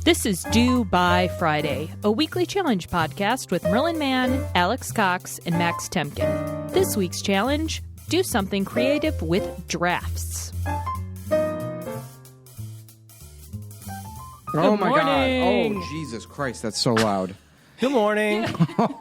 This is Due By Friday, a weekly challenge podcast with Merlin Mann, Alex Cox, and Max Temkin. This week's challenge, do something creative with drafts. Oh my morning. God. Oh, Jesus Christ, that's so loud. Good morning.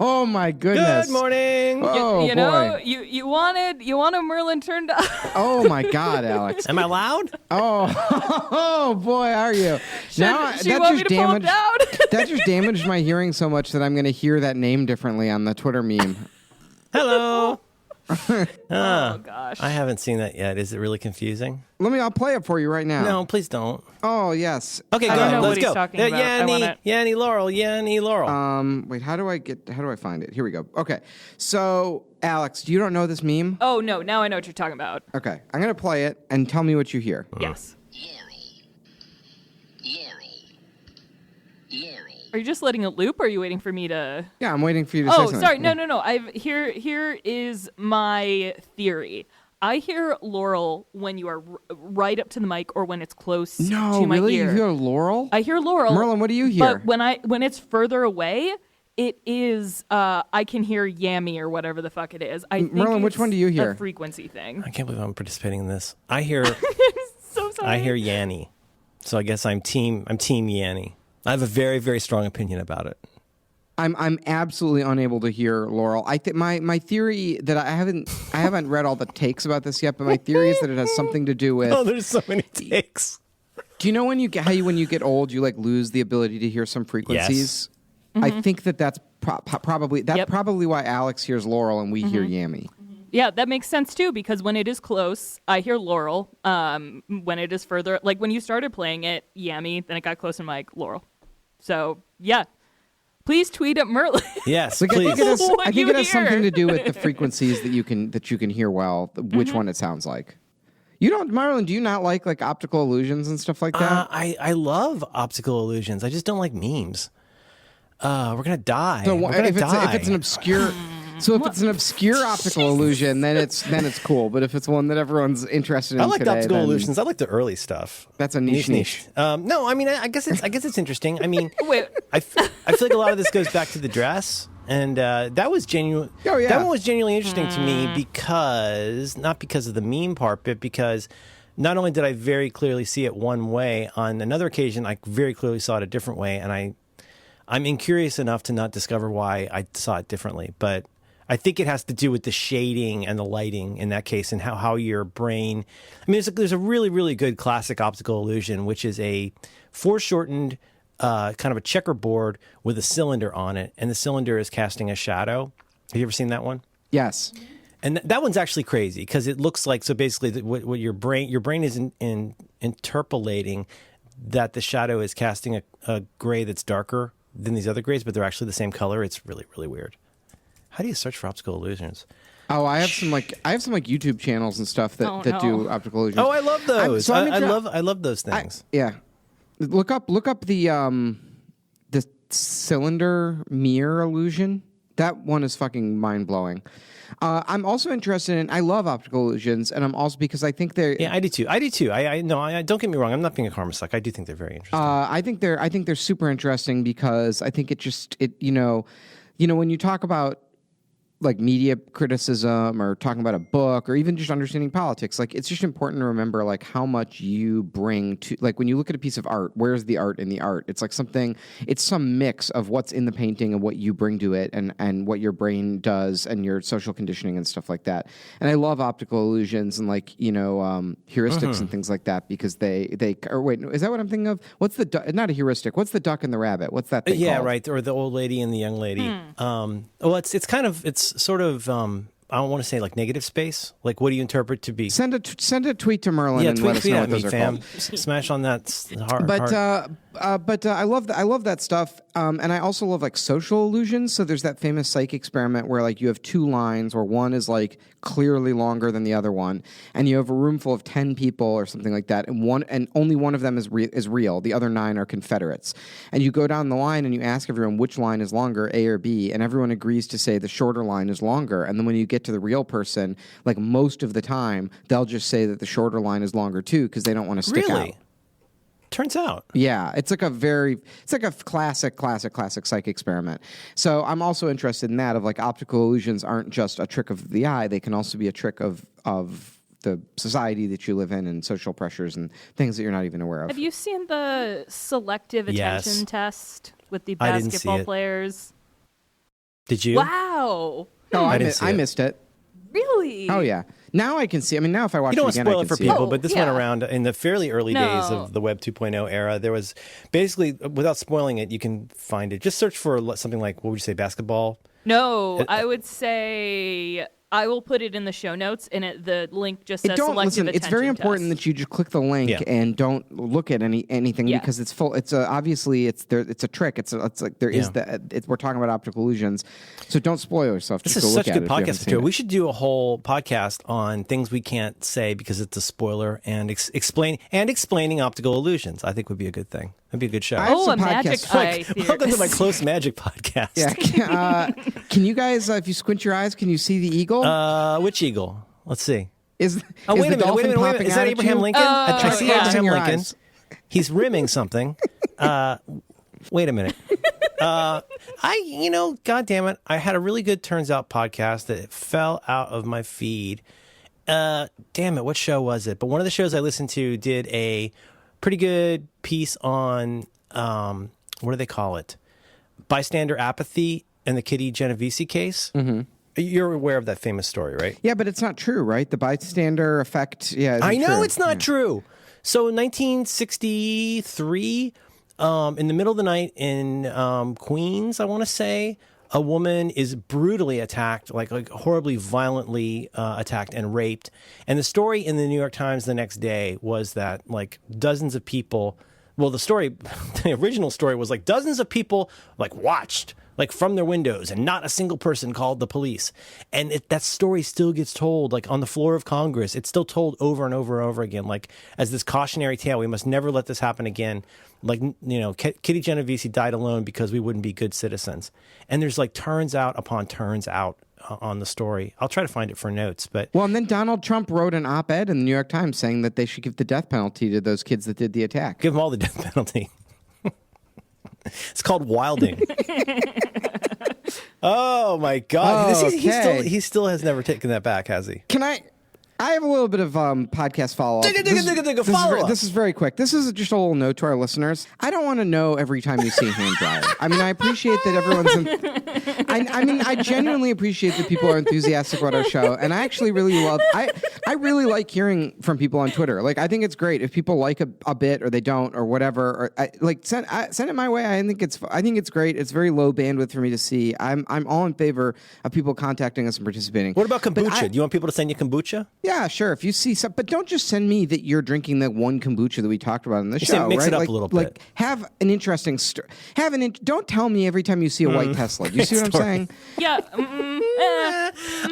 Oh my goodness. Good morning. Oh, you know, boy. you wanted Merlin turned up. Oh my God, Alex. Am I loud? Oh boy, are you? She want me to pull him down? That just damaged my hearing so much that I'm going to hear that name differently on the Twitter meme. Hello. Oh gosh. I haven't seen that yet. Is it really confusing? I'll play it for you right now. No, please don't. Oh, yes. Okay, I go don't ahead. know what Let's he's go. talking about. I want it. Yanni Laurel. Wait, how do I find it? Here we go. Okay. So, Alex, you don't know this meme? Oh no, now I know what you're talking about. Okay. I'm going to play it and tell me what you hear. Yes. Are you just letting it loop, or are you waiting for me to? Yeah, I'm waiting for you to say Oh, something. sorry. No. Here is my theory. I hear Laurel when you are right up to the mic or when it's close No, to my really? ear. You hear Laurel? I hear Laurel. Merlin, what do you hear? But when it's further away, it is I can hear Yammy or whatever the fuck it is. I think Merlin, which it's one do you hear? A frequency thing. I can't believe I'm participating in this. I hear So sorry. I hear Yanni. So I guess I'm team Yanni. I have a very, very strong opinion about it. I'm absolutely unable to hear Laurel. I think my theory that I haven't read all the takes about this yet, but my theory is that it has something to do with. Oh, there's so many takes. Do you know when you get old, you like lose the ability to hear some frequencies? Yes. I think that's probably probably why Alex hears Laurel and we hear Yammy. Yeah, that makes sense too, because when it is close, I hear Laurel. When it is further, like when you started playing it, Yammy, then it got close and I'm like, Laurel. So yeah. Please tweet at Merlin. Yes, Like, please. I think it has hear. something to do with the frequencies that you can hear well, which one it sounds like. You don't, Marlon, do you not like optical illusions and stuff like that? I love optical illusions. I just don't like memes. We're gonna die. So We're gonna die. if it's an obscure optical illusion, then it's cool. But if it's one that everyone's interested in, I like today, optical then illusions. I like the early stuff. That's a niche. No, I mean, I guess it's interesting. I mean, Wait. I feel like a lot of this goes back to the dress, and that was genuine. Oh, yeah. That one was genuinely interesting to me because not because of the meme part, but because not only did I very clearly see it one way, on another occasion I very clearly saw it a different way, and I'm incurious enough to not discover why I saw it differently, but I think it has to do with the shading and the lighting in that case and how your brain... I mean, there's a really, really good classic optical illusion, which is a foreshortened kind of a checkerboard with a cylinder on it, and the cylinder is casting a shadow. Have you ever seen that one? Yes. And that one's actually crazy because it looks like... So basically, what your brain is interpolating that the shadow is casting a gray that's darker than these other grays, but they're actually the same color. It's really, really weird. How do you search for optical illusions? Oh, I have some YouTube channels and stuff that do optical illusions. Oh, I love those. I love those things. Yeah. Look up the cylinder mirror illusion. That one is fucking mind blowing. I'm also interested in. I love optical illusions, and I'm also because I think they're. Yeah, I do too. I don't get me wrong. I'm not being a karma suck. I do think they're very interesting. I think they're super interesting because I think when you talk about like media criticism or talking about a book or even just understanding politics, like it's just important to remember like how much you bring to, like when you look at a piece of art, where's the art in the art? It's like it's some mix of what's in the painting and what you bring to it and what your brain does and your social conditioning and stuff like that. And I love optical illusions and heuristics and things like that because they or wait, is that what I'm thinking of? What's not a heuristic? What's the duck and the rabbit? What's that thing called? Right. Or the old lady and the young lady. It's sort of I don't want to say like negative space. Like, what do you interpret to be? Send a tweet to Merlin and let us know what those are called. Smash on that heart. But I love that stuff, and I also love like social illusions. So there's that famous psych experiment where like you have two lines where one is like clearly longer than the other one, and you have a room full of 10 people or something like that, and only one of them is real. The other 9 are Confederates, and you go down the line and you ask everyone which line is longer, A or B, and everyone agrees to say the shorter line is longer. And then when you get to the real person, like most of the time, they'll just say that the shorter line is longer too because they don't want to stick out. turns out. Yeah, it's like a classic psych experiment. So I'm also interested in that of like optical illusions aren't just a trick of the eye; they can also be a trick of the society that you live in and social pressures and things that you're not even aware of. Have you seen the selective Yes. attention test with the I didn't see basketball it. players? Did you? Wow. Oh, I didn't see I it. missed it. Really? Oh yeah. Now I can see. I mean, now if I watch You don't it want to again, I spoil can it for see people, Oh, but this yeah. went around in the fairly early days No. of the Web 2.0 era. There was basically, without spoiling it, you can find it. Just search for something like, what would you say, basketball? No, I would say I will put it in the show notes, and the link just says Don't selective listen. attention It's very important test. that you just click the link Yeah. and don't look at anything Yeah. because it's full. It's obviously it's there. It's a trick. It's like there is Yeah. we're talking about optical illusions, so don't spoil yourself. This Just is go look such at good it if you haven't podcast seen material. it. We should do a whole podcast on things we can't say because it's a spoiler and explaining optical illusions. I think would be a good thing. That'd be a good show. I have Oh, some a magic podcasts. eye theory. Welcome to my close magic podcast. Yeah. Can you guys, if you squint your eyes, can you see the eagle? Which eagle? Let's see. Is Oh, is wait the a minute. dolphin Wait a minute. popping Is out that at Abraham you? Lincoln? I see yeah. Abraham Your Lincoln. eyes. He's rimming something. Wait a minute. God damn it. I had a really good Turns Out podcast that fell out of my feed. Damn it. What show was it? But one of the shows I listened to did a pretty good piece on, what do they call it? Bystander apathy in the Kitty Genovese case. Mm-hmm. You're aware of that famous story, right? Yeah, but it's not true, right? The bystander effect. Yeah, I know true. it's not true. So in 1963, in the middle of the night in Queens, I want to say, a woman is brutally attacked, like horribly violently attacked and raped. And the story in the New York Times the next day was that like dozens of people. Well, the original story was like dozens of people like watched like from their windows and not a single person called the police. And that story still gets told like on the floor of Congress. It's still told over and over and over again, like as this cautionary tale. We must never let this happen again. Like, Kitty Genovese died alone because we wouldn't be good citizens. And there's like turns out upon turns out on the story. I'll try to find it for notes, but Well, and then Donald Trump wrote an op-ed in the New York Times saying that they should give the death penalty to those kids that did the attack. give them all the death penalty. It's called wilding. Oh my God! Oh, He still has never taken that back, has he? Can I have a little bit of podcast follow-up. Follow-up. This is very quick. This is just a little note to our listeners. I don't want to know every time you see a hand dryer. I mean, I appreciate that everyone's... I genuinely appreciate that people are enthusiastic about our show, and I actually really love... I really like hearing from people on Twitter. Like, I think it's great if people like a bit or they don't or whatever. Or send it my way. I think it's great. It's very low bandwidth for me to see. I'm all in favor of people contacting us and participating. What about kombucha? Do you want people to send you kombucha? Yeah, sure. If you see some, but don't just send me that you're drinking the one kombucha that we talked about in the say show. mix right? it up like, a little like bit. have an interesting story. Don't tell me every time you see a white Tesla. You see what I'm story. saying? Yeah.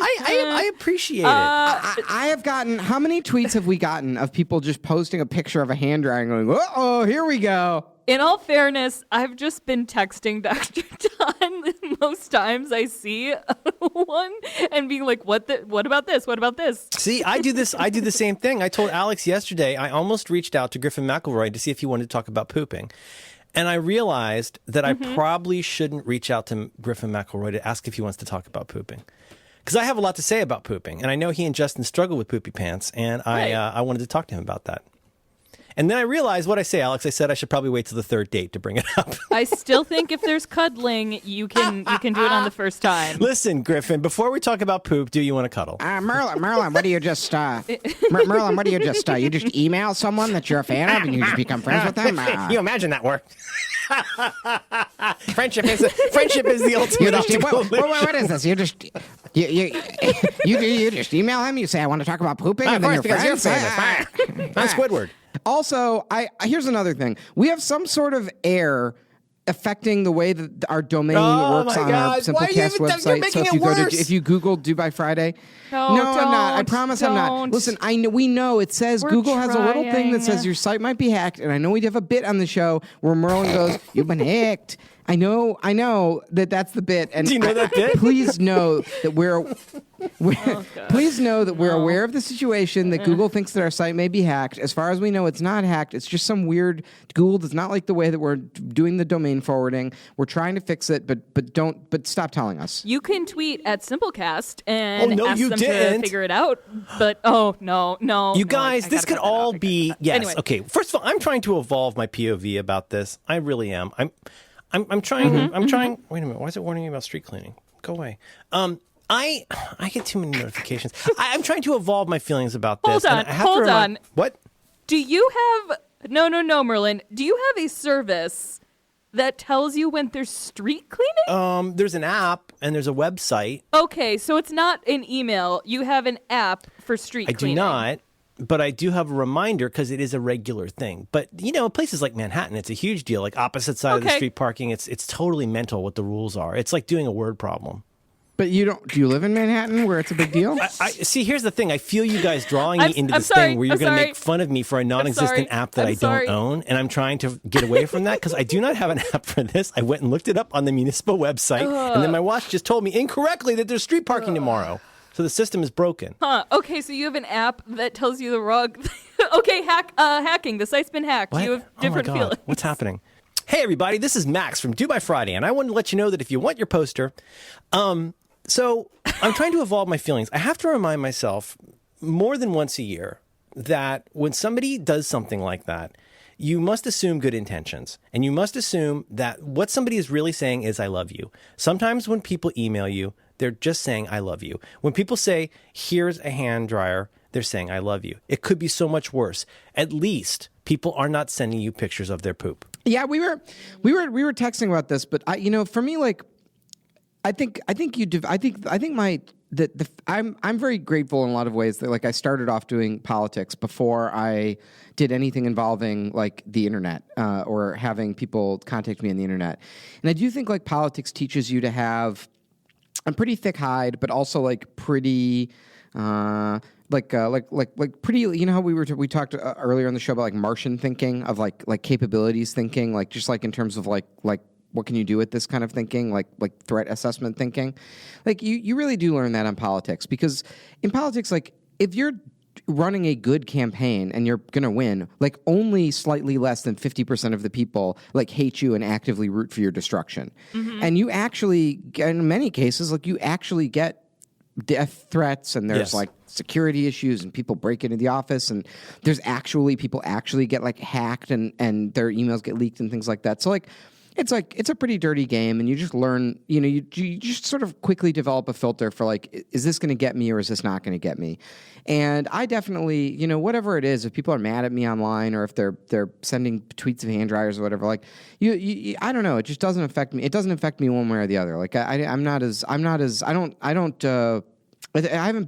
I appreciate it. I have gotten. How many tweets have we gotten of people just posting a picture of a hand dryer and going, "Oh, here we go." In all fairness, I've just been texting Dr. Don most times I see one and being like, what about this? What about this? See, I do the same thing. I told Alex yesterday, I almost reached out to Griffin McElroy to see if he wanted to talk about pooping. And I realized that I probably shouldn't reach out to Griffin McElroy to ask if he wants to talk about pooping. Because I have a lot to say about pooping. And I know he and Justin struggle with poopy pants. And Right. I wanted to talk to him about that. And then I realized what I say, Alex. I said I should probably wait till the third date to bring it up. I still think if there's cuddling, you can do it on the first time. Listen, Griffin, before we talk about poop, do you want to cuddle? Merlin, what do you just? Merlin, what do you just? You just email someone that you're a fan of and you just become friends with them. You imagine that worked. Friendship is the ultimate optical What is this? You just email him. You say I want to talk about pooping, and then you're friends. I'm Squidward. Also, here's another thing. We have some sort of error affecting the way that our domain works my on our God. Why are you Simplecast even- you're website. making So it worse. if you Google Dubai Friday, No, I'm not. I don't. promise I'm not. Don't. Listen, we know it says We're Google has a little thing that trying. says your site might be hacked, and I know we have a bit on the show where Merlin goes, "You've been hacked." I know that's the bit. And Do you know that bit? Please know that please know that we're aware of the situation, that Google thinks that our site may be hacked. As far as we know, it's not hacked. It's just some weird, Google does not like the way that we're doing the domain forwarding. We're trying to fix it, but stop telling us. You can tweet at Simplecast and ask them didn't. to figure it out. But no. You guys, this could all be yes. Anyway. Okay. First of all, I'm trying to evolve my POV about this. I really am. I'm trying. I'm trying. Wait a minute. Why is it warning me about street cleaning? Go away. I get too many notifications. I'm trying to evolve my feelings about this. Hold on. What? Do you have no, Merlin? Do you have a service that tells you when there's street cleaning? There's an app and there's a website. Okay, so it's not an email. You have an app for street cleaning. I do not. But I do have a reminder because it is a regular thing. But, places like Manhattan, it's a huge deal. Like opposite side of the street parking, it's totally mental what the rules are. It's like doing a word problem. But do you live in Manhattan where it's a big deal? I see, here's the thing. I feel you guys drawing me into this thing where you're going to make fun of me for a non-existent app that I don't own. And I'm trying to get away from that because I do not have an app for this. I went and looked it up on the municipal website. And then my watch just told me incorrectly that there's street parking tomorrow. So the system is broken. Okay, so you have an app that tells you the wrong... Okay, hacking. The site's been hacked. What? You have different feelings. What's happening? Hey, everybody. This is Max from Do By Friday, and I wanted to let you know that if you want your poster... So I'm trying to evolve my feelings. I have to remind myself more than once a year that when somebody does something like that, you must assume good intentions. And you must assume that what somebody is really saying is, I love you. Sometimes when people email you, they're just saying, I love you. When people say, here's a hand dryer, they're saying, I love you. It could be so much worse. At least people are not sending you pictures of their poop. Yeah, we were texting about this, but for me, like, I'm very grateful in a lot of ways that, like, I started off doing politics before I did anything involving, like, the internet or having people contact me on the internet. And I do think, like, politics teaches you to have a pretty thick hide, but also, like, pretty pretty. You know how we talked earlier in the show about, like, Martian thinking, of like capabilities thinking, like, just like in terms of like what can you do with this kind of thinking, like threat assessment thinking? Like, you really do learn that in politics, because in politics, like, if you're running a good campaign and you're going to win, like, only slightly less than 50% of the people, like, hate you and actively root for your destruction. Mm-hmm. And you actually, in many cases, like, you actually get death threats, and there's like security issues, and people break into the office, and there's people actually get, like, hacked, and their emails get leaked and things like that. So, like, it's a pretty dirty game, and you just learn, you just sort of quickly develop a filter for, like, is this going to get me or is this not going to get me? And I definitely, whatever it is, if people are mad at me online, or if they're sending tweets of hand dryers or whatever, like, I don't know, it just doesn't affect me. It doesn't affect me one way or the other. Like, I haven't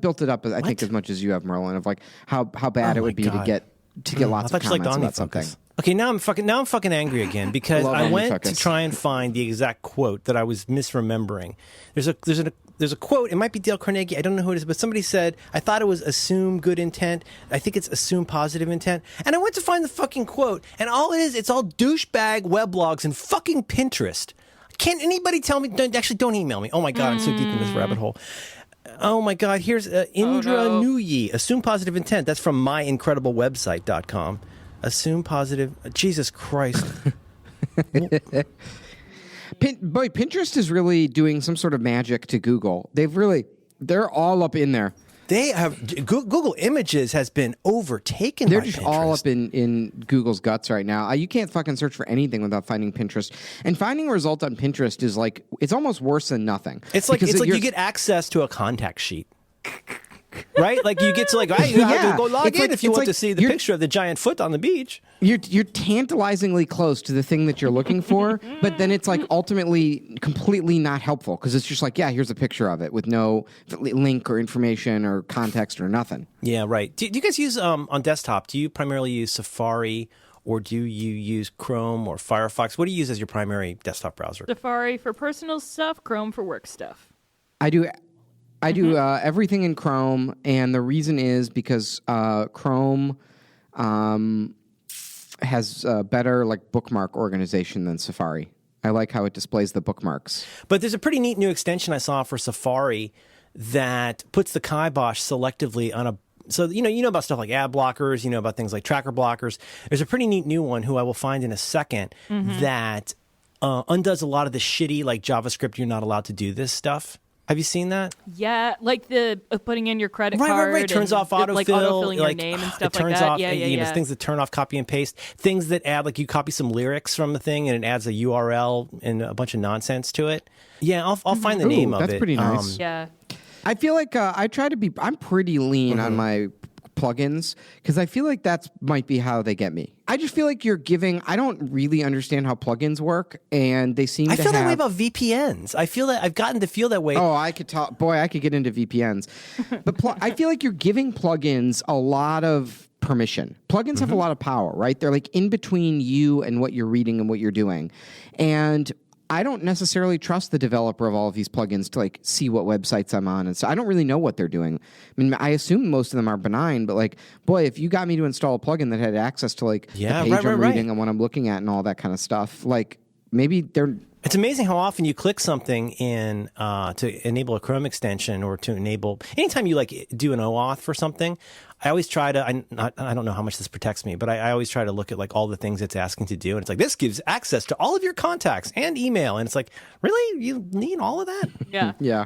built it up, I think, as much as you have, Merlin, of, like, how bad it would be to get lots of comments about something. Okay, now I'm fucking angry again, because I went to try and find the exact quote that I was misremembering. There's a quote. It might be Dale Carnegie. I don't know who it is, but somebody said, I thought it was assume good intent. I think it's assume positive intent. And I went to find the fucking quote, and all it is, it's all douchebag weblogs and fucking Pinterest. Can anybody tell me? Don't email me. Oh my God, I'm so deep in this rabbit hole. Oh my God, here's Indra Nuyi. Assume positive intent. That's from myincrediblewebsite.com. Assume positive. Jesus Christ. Pinterest is really doing some sort of magic to Google. They're all up in there. They have Google Images has been overtaken. They're by just Pinterest. all up in Google's guts right now. You can't fucking search for anything without finding Pinterest. And finding a result on Pinterest is like, it's almost worse than nothing. It's like you get access to a contact sheet. Right? Like, you get to, like, you have to go log in if you want to see the picture of the giant foot on the beach. You're tantalizingly close to the thing that you're looking for, but then it's, like, ultimately completely not helpful, because it's just like, yeah, here's a picture of it with no link or information or context or nothing. Yeah, right. Do you guys use, on desktop, do you primarily use Safari, or do you use Chrome or Firefox? What do you use as your primary desktop browser? Safari for personal stuff, Chrome for work stuff. I do everything in Chrome, and the reason is because Chrome has better, like, bookmark organization than Safari. I like how it displays the bookmarks. But there's a pretty neat new extension I saw for Safari that puts the kibosh selectively on a. So, you know about stuff like ad blockers, you know about things like tracker blockers. There's a pretty neat new one who I will find in a second that undoes a lot of the shitty, like JavaScript, you're not allowed to do this stuff. Have you seen that? Yeah, like the putting in your credit card. Right. Turns off autofill. Like autofilling your name and stuff like that. Off, Yeah. Things that turn off copy and paste. Things that add, like you copy some lyrics from the thing and it adds a URL and a bunch of nonsense to it. Yeah, I'll find the name of it. That's pretty nice. Yeah. I feel like I'm pretty lean on my plugins because I feel like that might be how they get me. I just feel like I don't really understand how plugins work, and they seem to have... I feel that way about VPNs. I feel that I've gotten to feel that way. Oh, I could get into VPNs. But I feel like you're giving plugins a lot of permission. Plugins have a lot of power, right? They're like in between you and what you're reading and what you're doing. And I don't necessarily trust the developer of all of these plugins to like see what websites I'm on, and so I don't really know what they're doing. I mean, I assume most of them are benign, but like, boy, if you got me to install a plugin that had access to like the page I'm reading and what I'm looking at and all that kind of stuff, like maybe they're. It's amazing how often you click something in to enable a Chrome extension or to enable anytime you like do an OAuth for something. I always try to. I don't know how much this protects me, but I always try to look at like all the things it's asking to do, and it's like this gives access to all of your contacts and email, and it's like, really, you need all of that? Yeah. Yeah.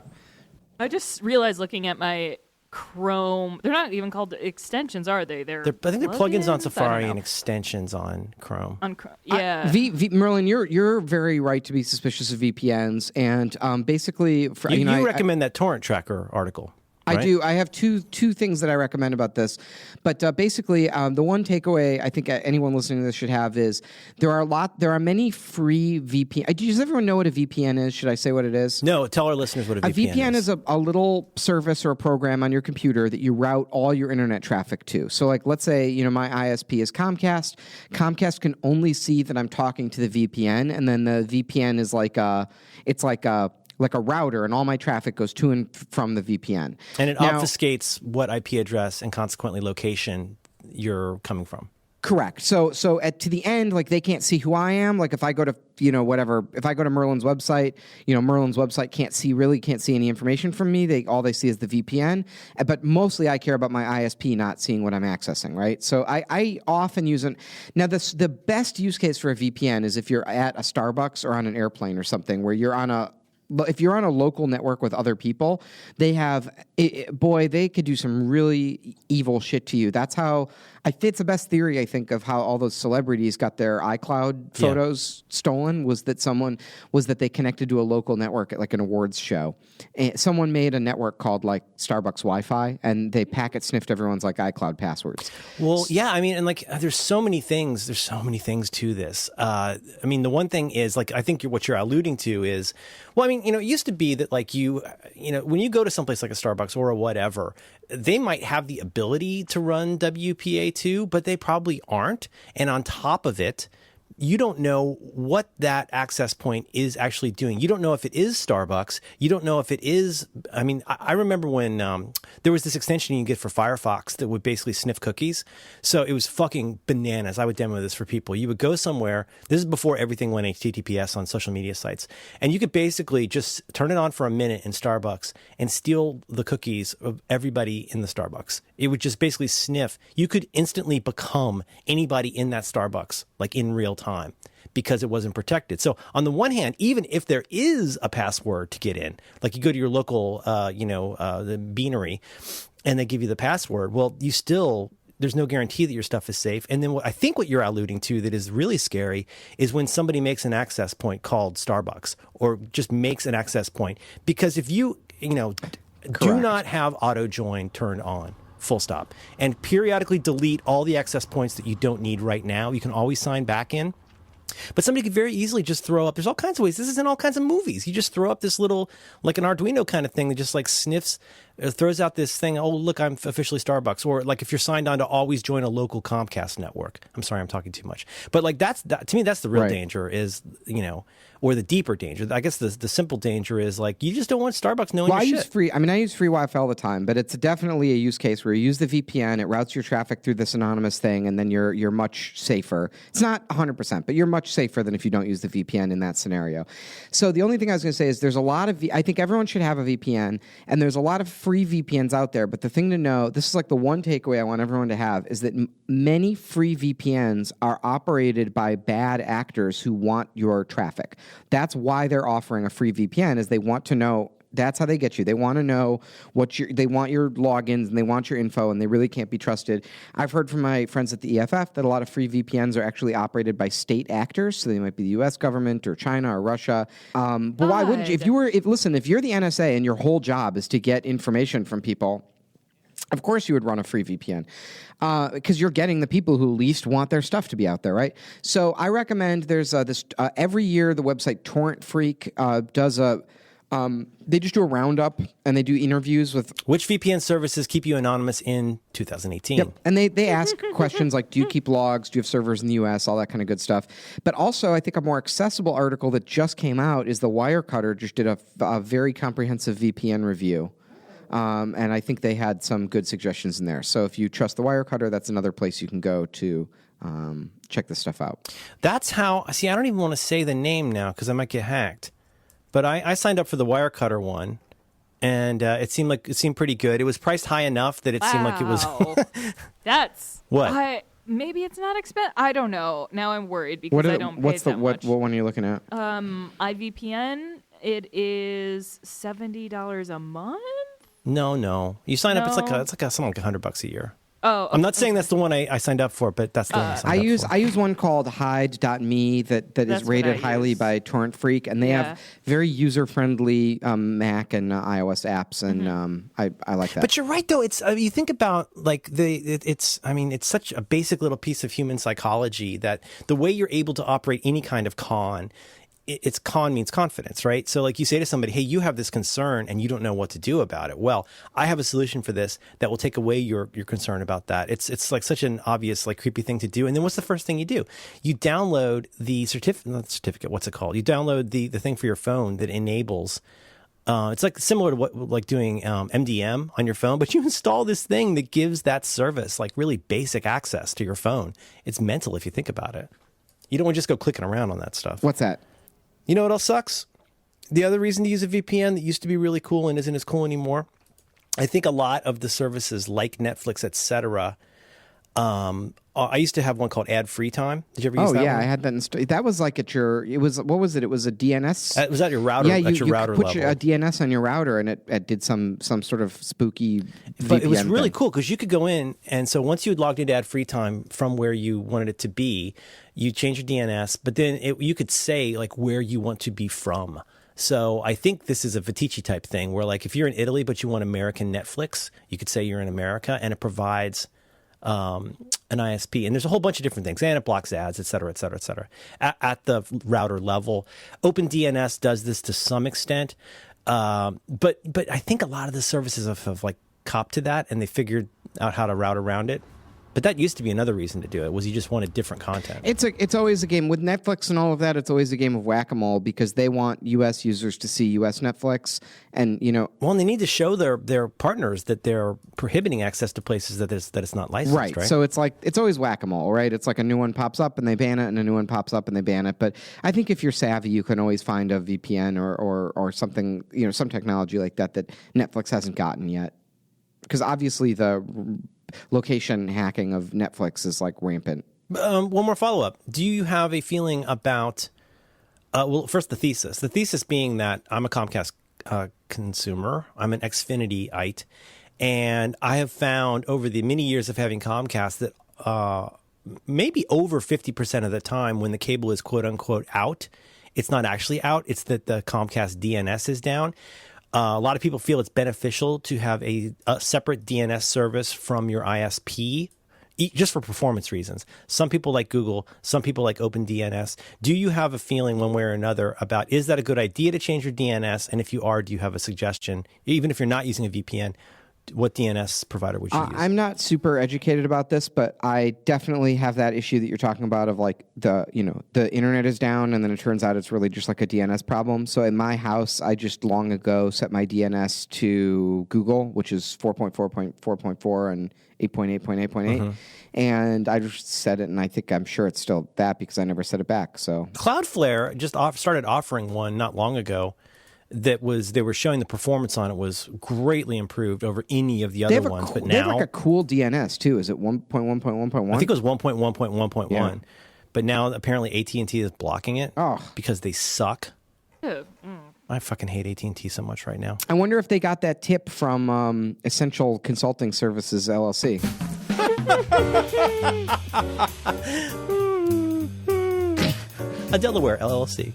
I just realized looking at my Chrome, they're not even called extensions, are they? I think they're plugins on Safari and and extensions on Chrome. Yeah. Merlin, you're very right to be suspicious of VPNs, and basically, You recommend that torrent tracker article. Right? I do. I have two things that I recommend about this, but basically, the one takeaway I think anyone listening to this should have is there are many free VPN. Does everyone know what a VPN is? Should I say what it is? No, tell our listeners what a VPN is. A VPN is a little service or a program on your computer that you route all your internet traffic to. So, like, let's say my ISP is Comcast. Comcast can only see that I'm talking to the VPN, and then the VPN is like a router, and all my traffic goes to and from the VPN. And it obfuscates what IP address and consequently location you're coming from. Correct. So to the end, like they can't see who I am. Like if I go to if I go to Merlin's website, Merlin's website can't see any information from me. All they see is the VPN. But mostly I care about my ISP not seeing what I'm accessing, right? So I often use it. Now the best use case for a VPN is if you're at a Starbucks or on an airplane or something where you're on a if you're on a local network with other people, they could do some really evil shit to you. That's how it's the best theory, I think, of how all those celebrities got their iCloud photos stolen was that they connected to a local network at like an awards show. And someone made a network called like Starbucks Wi-Fi, and they packet sniffed everyone's like iCloud passwords. Well, yeah, I mean, and like there's so many things to this. I mean, the one thing is like I think what you're alluding to is, well, I mean, it used to be that like when you go to someplace like a Starbucks or a whatever, they might have the ability to run WPA2, but they probably aren't. And on top of it, you don't know what that access point is actually doing. You don't know if it is Starbucks. You don't know if it is. I mean, I remember when there was this extension you can get for Firefox that would basically sniff cookies. So it was fucking bananas. I would demo this for people. You would go somewhere. This is before everything went HTTPS on social media sites. And you could basically just turn it on for a minute in Starbucks and steal the cookies of everybody in the Starbucks. It would just basically sniff. You could instantly become anybody in that Starbucks, like in real time, because it wasn't protected. So on the one hand, even if there is a password to get in, like you go to your local, the beanery, and they give you the password, well, there's no guarantee that your stuff is safe. And then what you're alluding to that is really scary is when somebody makes an access point called Starbucks or just makes an access point. Because if you do not have auto join turned on, full stop, and periodically delete all the access points that you don't need right now, you can always sign back in. But somebody could very easily just throw up, there's all kinds of ways. This is in all kinds of movies. You just throw up this little, like an Arduino kind of thing that just like sniffs, throws out this thing, oh, look, I'm officially Starbucks. Or like if you're signed on to always join a local Comcast network. I'm sorry, I'm talking too much. But like to me, that's the real danger is, or the deeper danger. I guess the simple danger is like you just don't want Starbucks knowing Well, I your use shit. free. I mean, I use free Wi-Fi all the time, but it's definitely a use case where you use the VPN. It routes your traffic through this anonymous thing, and then you're much safer. It's not 100%, but you're much safer than if you don't use the VPN in that scenario. So the only thing I was going to say is there's a lot of. I think everyone should have a VPN, and there's a lot of free VPNs out there. But the thing to know, this is like the one takeaway I want everyone to have, is that many free VPNs are operated by bad actors who want your traffic. That's why they're offering a free VPN, is they want to know. That's how they get you. They want to know they want your logins and they want your info, and they really can't be trusted. I've heard from my friends at the EFF that a lot of free VPNs are actually operated by state actors, so they might be the U.S. government or China or Russia. But why wouldn't you? If you're the NSA and your whole job is to get information from people, of course you would run a free VPN because you're getting the people who least want their stuff to be out there, right? So I recommend there's this every year the website Torrent Freak does a. They just do a roundup and they do interviews with Which VPN services keep you anonymous in 2018? Yep. And they ask questions like, do you keep logs? Do you have servers in the U.S.? All that kind of good stuff. But also, I think a more accessible article that just came out is the Wirecutter just did a very comprehensive VPN review. And I think they had some good suggestions in there. So if you trust the Wirecutter, that's another place you can go to check this stuff out. That's how. See, I don't even want to say the name now because I might get hacked. But I signed up for the Wirecutter one, and it seemed pretty good. It was priced high enough that it seemed like it was. That's what? Maybe it's not expensive. I don't know. Now I'm worried because I don't pay that much. What one are you looking at? iVPN. It is $70 a month. No. You sign up. It's like something like $100 a year. Oh, okay. I'm not saying that's the one I signed up for, but that's the one I signed up for. I use one called Hide.me that is rated highly by Torrent Freak, and they have very user-friendly Mac and iOS apps, and I like that. But you're right, though. It's you think about like it's such a basic little piece of human psychology that the way you're able to operate any kind of con. It's con means confidence, right? So like you say to somebody, hey, you have this concern and you don't know what to do about it. Well, I have a solution for this that will take away your concern about that. It's like such an obvious, like creepy thing to do. And then what's the first thing you do? You download the certificate, what's it called? You download the thing for your phone that enables, it's like similar to what like doing MDM on your phone, but you install this thing that gives that service like really basic access to your phone. It's mental if you think about it. You don't want to just go clicking around on that stuff. What's that? You know what else sucks? The other reason to use a VPN that used to be really cool and isn't as cool anymore, I think a lot of the services like Netflix, etc. I used to have one called Ad Free Time. Did you ever use that? Oh yeah, I had that. That was like at your. It was what was it? It was a DNS. It was at your router. Yeah, you put a DNS on your router, and it did some sort of spooky. But VPN it was really thing. cool because you could go in, and so once you had logged into Ad Free Time from where you wanted it to be, you change your DNS, but then you could say like where you want to be from. So I think this is a Viticci type thing where like if you're in Italy but you want American Netflix, you could say you're in America, and it provides an ISP, and there's a whole bunch of different things, and it blocks ads, et cetera, et cetera, et cetera. At the router level, OpenDNS does this to some extent, but I think a lot of the services have like copped to that, and they figured out how to route around it. But that used to be another reason to do it, was you just wanted different content. It's always a game with Netflix and all of that. It's always a game of whack-a-mole because they want U.S. users to see U.S. Netflix, and Well, and they need to show their partners that they're prohibiting access to places that it's not licensed, right? So it's always whack-a-mole, right? It's like a new one pops up and they ban it, and a new one pops up and they ban it. But I think if you're savvy, you can always find a VPN or something, some technology like that Netflix hasn't gotten yet, because obviously the location hacking of Netflix is like rampant. One more follow-up. Do you have a feeling about, first the thesis. The thesis being that I'm a Comcast consumer. I'm an Xfinity-ite. And I have found over the many years of having Comcast that maybe over 50% of the time when the cable is quote-unquote out, it's not actually out. It's that the Comcast DNS is down. A lot of people feel it's beneficial to have a separate DNS service from your ISP, just for performance reasons. Some people like Google, some people like OpenDNS. Do you have a feeling one way or another about, is that a good idea to change your DNS? And if you are, do you have a suggestion? Even if you're not using a VPN, what DNS provider would you use? I'm not super educated about this, but I definitely have that issue that you're talking about of like the internet is down and then it turns out it's really just like a DNS problem. So in my house, I just long ago set my DNS to Google, which is 4.4.4.4 and 8.8.8.8. And I just set it, and I'm sure it's still that because I never set it back. So Cloudflare just started offering one not long ago. They were showing the performance on it was greatly improved over any of the other ones, but now they have like a cool DNS too. Is it 1.1.1.1? I think it was 1.1.1.1, Yeah. but now apparently AT&T is blocking it Oh. because they suck. Oh, I fucking hate AT&T so much right now. I wonder if they got that tip from Essential Consulting Services LLC. A Delaware LLC.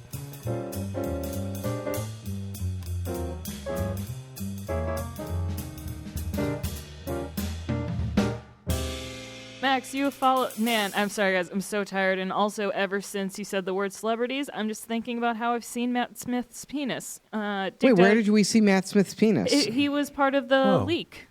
Max, you follow. Man, I'm sorry, guys. I'm so tired. And also, ever since you said the word celebrities, I'm just thinking about how I've seen Matt Smith's penis. Wait, where did we see Matt Smith's penis? He was part of the leak.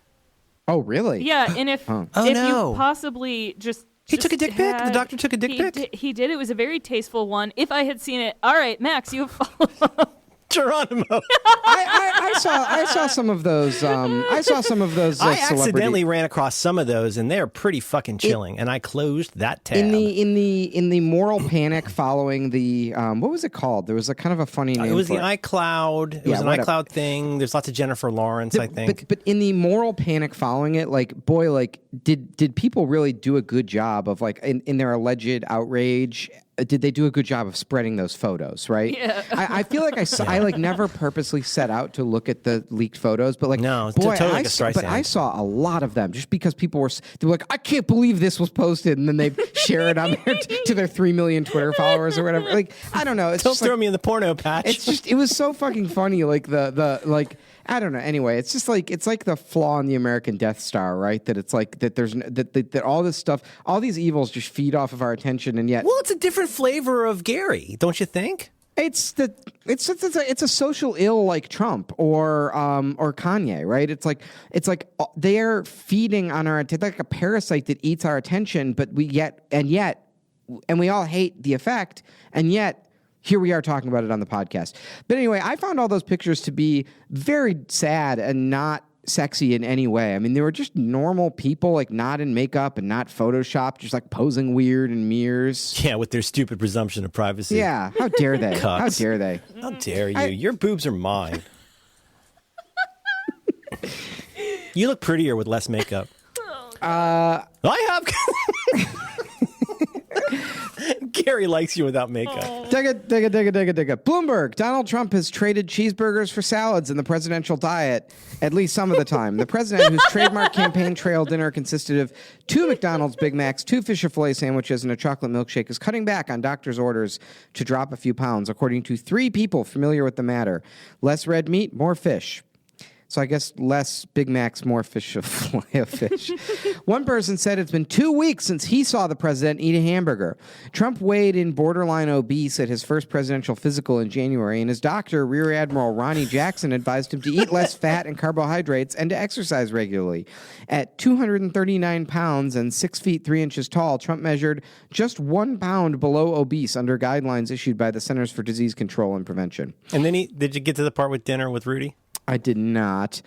Oh, really? Yeah, and if Oh, if no. you possibly just He took a dick pic? The had- doctor took a dick pic? He did. It was a very tasteful one. If I had seen it, all right, Max, you follow. Geronimo. I saw some of those. I saw some of those. I celebrity- accidentally ran across some of those, and they're pretty fucking chilling. And I closed that tab. in the moral panic following the what was it called? There was a kind of a funny name. It was for the iCloud. It was an whatever. iCloud thing. There's lots of Jennifer Lawrence, I think. But in the moral panic following it, like boy, like did people really do a good job of like in their alleged outrage? Did they do a good job of spreading those photos? Right? Yeah. I feel like I like never purposely set out to look at the leaked photos, but like No, it's boy, totally like I a saw, Streisand. but I saw a lot of them just because people they were like, I can't believe this was posted, and then they share it on to their 3 million Twitter followers or whatever. Like I don't know. It's Don't just throw like, me in the porno patch. it was so fucking funny. Like the like I don't know. Anyway, it's just like it's like the flaw in the American Death Star, right? That it's like that there's that all this stuff, all these evils just feed off of our attention, and yet Well, it's a different flavor of Gary, don't you think? it's a social ill like Trump or Kanye, right? It's like they're feeding on our attention like a parasite that eats our attention, but we we all hate the effect, and yet. Here we are talking about it on the podcast. But anyway, I found all those pictures to be very sad and not sexy in any way. I mean, they were just normal people, like not in makeup and not photoshopped, just like posing weird in mirrors. Yeah, with their stupid presumption of privacy. Yeah, how dare they? How Cucks. dare they? How dare you? Your boobs are mine. You look prettier with less makeup. I have. Gary likes you without makeup. Digga. Bloomberg, Donald Trump has traded cheeseburgers for salads in the presidential diet, at least some of the time. The president, whose trademark campaign trail dinner consisted of 2 McDonald's Big Macs, 2 Fisher-Filet sandwiches, and a chocolate milkshake, is cutting back on doctor's orders to drop a few pounds, according to 3 people familiar with the matter. Less red meat, more fish. So I guess less Big Macs, more fish of fish. One person said it's been 2 weeks since he saw the president eat a hamburger. Trump weighed in borderline obese at his first presidential physical in January, and his doctor, Rear Admiral Ronnie Jackson, advised him to eat less fat and carbohydrates and to exercise regularly. At 239 pounds and 6 feet 3 inches tall, Trump measured just 1 pound below obese under guidelines issued by the Centers for Disease Control and Prevention. And then did you get to the part with dinner with Rudy? I did not.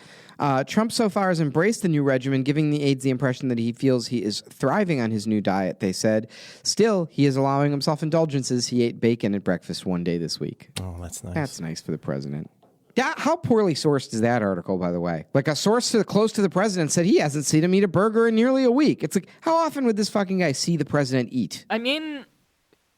Trump so far has embraced the new regimen, giving the aides the impression that he feels he is thriving on his new diet, they said. Still, he is allowing himself indulgences. He ate bacon at breakfast one day this week. Oh, that's nice. That's nice for the president. Yeah, how poorly sourced is that article, by the way? Like a source close to the president said he hasn't seen him eat a burger in nearly a week. It's like, how often would this fucking guy see the president eat? I mean,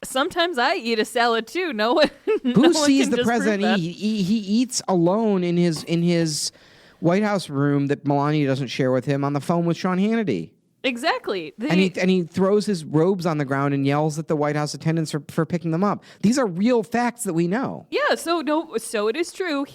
sometimes I eat a salad too. No one. Who sees the president eat? He eats alone in his White House room that Melania doesn't share with him on the phone with Sean Hannity. Exactly. And he throws his robes on the ground and yells at the White House attendants for picking them up. These are real facts that we know. Yeah, so it is true.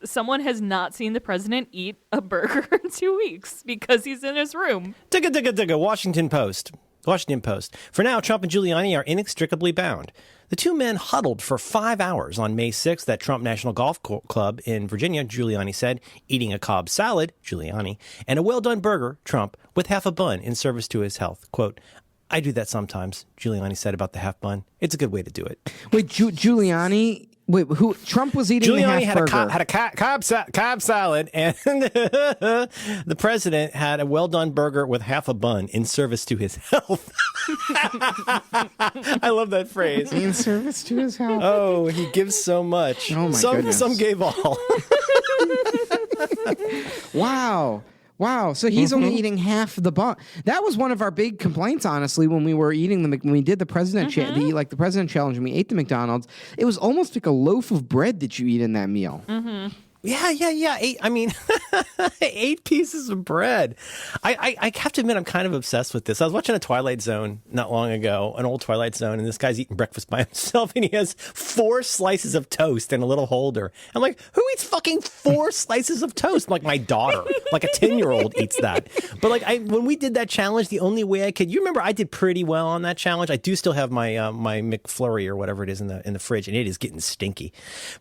Someone has not seen the president eat a burger in 2 weeks because he's in his room. Digga. Washington Post. Washington Post. For now, Trump and Giuliani are inextricably bound. The two men huddled for 5 hours on May 6th at Trump National Golf Club in Virginia, Giuliani said, eating a Cobb salad, Giuliani, and a well-done burger, Trump, with half a bun in service to his health. Quote, I do that sometimes, Giuliani said about the half bun. It's a good way to do it. Wait, Giuliani... Wait, who? Trump was eating Giuliani a half burger. had a Cobb salad, and the president had a well-done burger with half a bun in service to his health. I love that phrase. In service to his health. Oh, he gives so much. Oh, my goodness. Some gave all. Wow. So he's only eating half the bun. That was one of our big complaints, honestly, when we were eating when we did the president the president challenge and we ate the McDonald's. It was almost like a loaf of bread that you eat in that meal. Yeah. 8 pieces of bread. I have to admit, I'm kind of obsessed with this. I was watching a Twilight Zone not long ago, an old Twilight Zone, and this guy's eating breakfast by himself, and he has 4 slices of toast and a little holder. I'm like, who eats fucking 4 slices of toast? Like my daughter, like a 10-year-old eats that. But like when we did that challenge, the only way I could, you remember, I did pretty well on that challenge. I do still have my my McFlurry or whatever it is in the fridge, and it is getting stinky.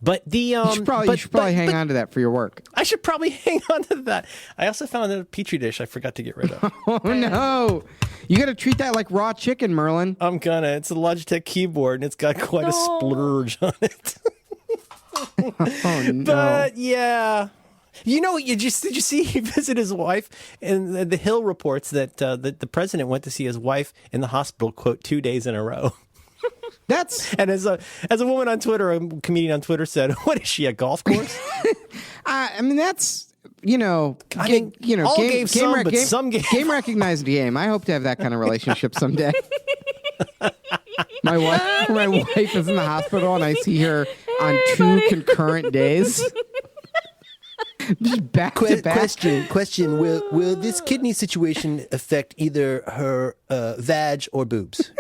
But the you should probably hang on to that for your work. I should probably hang on to that. I also found a Petri dish I forgot to get rid of. Oh, no. You got to treat that like raw chicken, Merlin. I'm gonna. It's a Logitech keyboard, and it's got quite a splurge on it. Oh, no. But, yeah. You know, did you see he visited his wife? And the Hill reports that the president went to see his wife in the hospital, quote, 2 days in a row. And as a woman on Twitter, a comedian on Twitter said, "What is she, a golf course?" I mean, that's game recognized game. I hope to have that kind of relationship someday. My wife is in the hospital, and I see her on 2 concurrent days. Just back to back. Question: Will this kidney situation affect either her vag or boobs?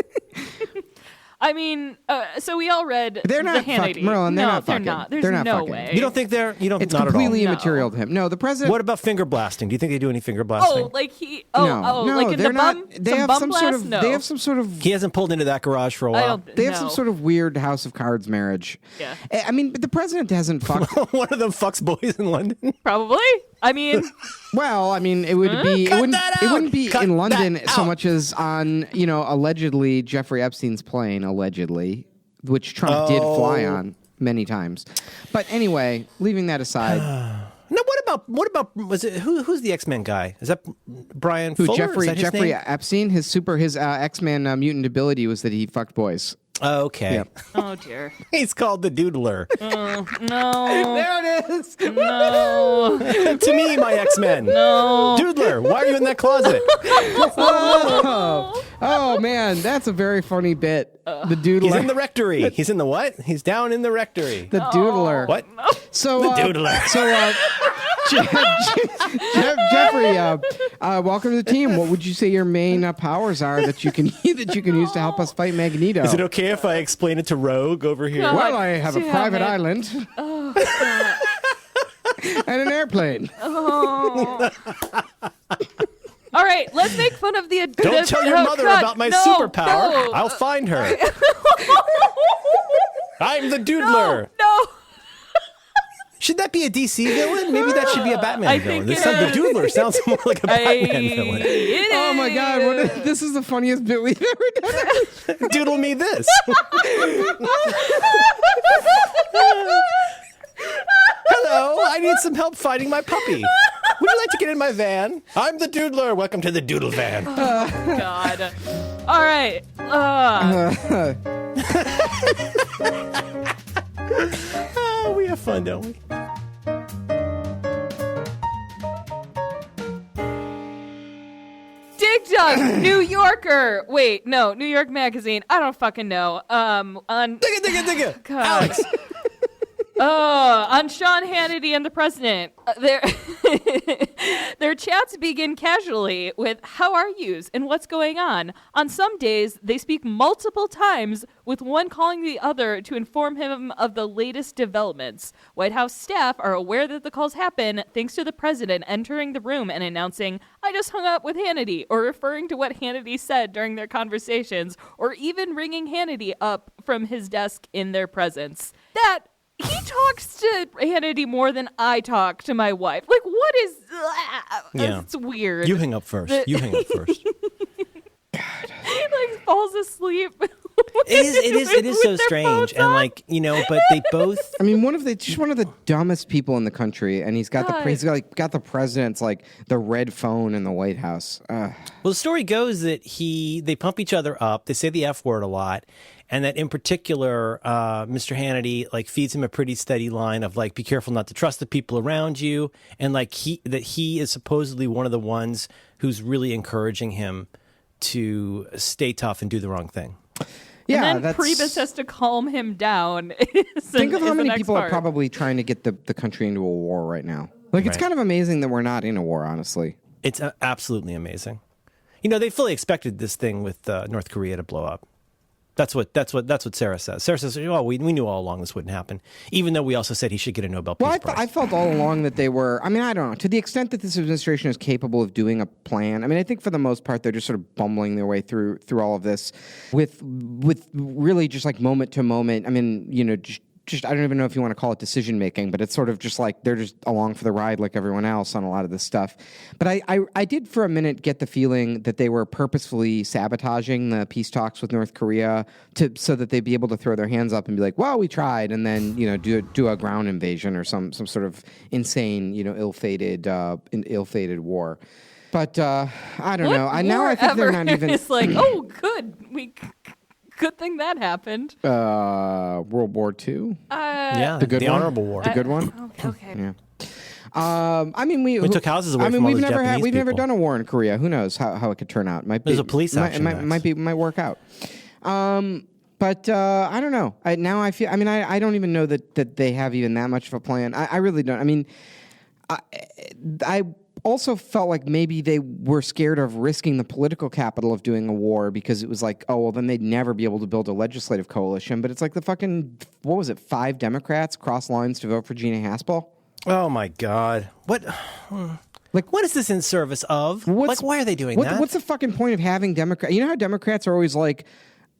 I mean, so we all read They're not the Hannity. fucking, Merlin, they're not fucking. They're not. There's They're not no fucking. way. You don't think they're? You don't? It's Not completely at all. immaterial to him. No, the president. What about finger blasting? Do you think they do any finger blasting? Oh, like he. No, like in they're the not. bum. They have bum some blast? sort of. No. They have some sort of. He hasn't pulled into that garage for a I while. don't. They have no. some sort of weird House of Cards marriage. Yeah. I mean, but the president hasn't fucked. One of them fucks boys in London. Probably. I mean, Well, I mean, it would be. Cut It wouldn't. that It out! wouldn't be Cut in London that so out! much as on allegedly Jeffrey Epstein's plane, allegedly, which Trump did fly on many times. But anyway, leaving that aside. No, what about was it who's the X-Men guy? Is that Brian Who Fuller? Jeffrey Is that his Jeffrey name? Epstein? His X-Men mutant ability was that he fucked boys. Oh, okay. Yep. oh dear. He's called the Doodler. No. There it is. No. To me, my X-Men. No. Doodler, why are you in that closet? Oh man, that's a very funny bit. The doodler. He's in the rectory. He's in the what? He's down in the rectory. The doodler. What? So The doodler. So Jeffrey, welcome to the team. What would you say your main powers are that you can use to help us fight Magneto? Is it okay if I explain it to Rogue over here? No. Well, I have a Damn private it. island Oh, and an airplane. oh. All right, let's make fun of the. Don't tell your mother about my superpower. No. I'll find her. I'm the Doodler. No. Should that be a DC villain? Maybe that should be a Batman I villain. think The Doodler sounds more like a Batman villain. Oh my God! This is the funniest bit we've ever done. Doodle me this. Hello, I need some help finding my puppy. Would you like to get in my van? I'm the Doodler. Welcome to the Doodle van. God. All right. Oh, we have fun, don't we? Dig Dug, New Yorker. Wait, no, New York Magazine. I don't fucking know. On Dig it. God. Alex. On Sean Hannity and the president, their chats begin casually with "How are yous?" and "What's going on?" On some days, they speak multiple times, with one calling the other to inform him of the latest developments. White House staff are aware that the calls happen thanks to the president entering the room and announcing, "I just hung up with Hannity," or referring to what Hannity said during their conversations, or even ringing Hannity up from his desk in their presence. That he talks to Hannity more than I talk to my wife. Like, what is... Yeah. It's weird. You hang up first. You hang up first. He, like, falls asleep. It is so strange. And, like, you know, but they both... I mean, just one of the dumbest people in the country, and he's got got the president's, like, the red phone in the White House. Well, the story goes that they pump each other up. They say the F word a lot. And that in particular, Mr. Hannity like feeds him a pretty steady line of like, be careful not to trust the people around you. And like he is supposedly one of the ones who's really encouraging him to stay tough and do the wrong thing. Yeah, and then Priebus has to calm him down. Think of how many people are probably trying to get the country into a war right now. Like, it's kind of amazing that we're not in a war, honestly. It's absolutely amazing. You know, they fully expected this thing with North Korea to blow up. That's what Sarah says. Sarah says, "Oh, we knew all along this wouldn't happen," even though we also said he should get a Nobel Peace Prize. I felt all along that they were. I mean, I don't know. To the extent that this administration is capable of doing a plan, I mean, I think for the most part they're just sort of bumbling their way through all of this, with really just like moment to moment. I mean, you know, just I don't even know if you want to call it decision making, but it's sort of just like they're just along for the ride like everyone else on a lot of this stuff. But I did for a minute get the feeling that they were purposefully sabotaging the peace talks with North Korea so that they'd be able to throw their hands up and be like, well, we tried, and then, you know, do a ground invasion or some sort of insane, you know, ill-fated war. But I don't know. Now I think they're not even. It's like, oh, good. Good thing that happened. World War II? Yeah, the Honorable War. The good one? Okay. Yeah. I mean, we took houses away from all those Japanese people. We've never done a war in Korea. Who knows how it could turn out? There's a police action. Might work out. But I don't know. Now I feel. I mean, I don't even know that they have even that much of a plan. I really don't. I mean, I also felt like maybe they were scared of risking the political capital of doing a war because it was like, oh, well, then they'd never be able to build a legislative coalition. But it's like the fucking, what was it, 5 Democrats crossed lines to vote for Gina Haspel? Oh, my God. What? Like, what is this in service of? Like, why are they doing that? What's the fucking point of having Democrats? You know how Democrats are always like,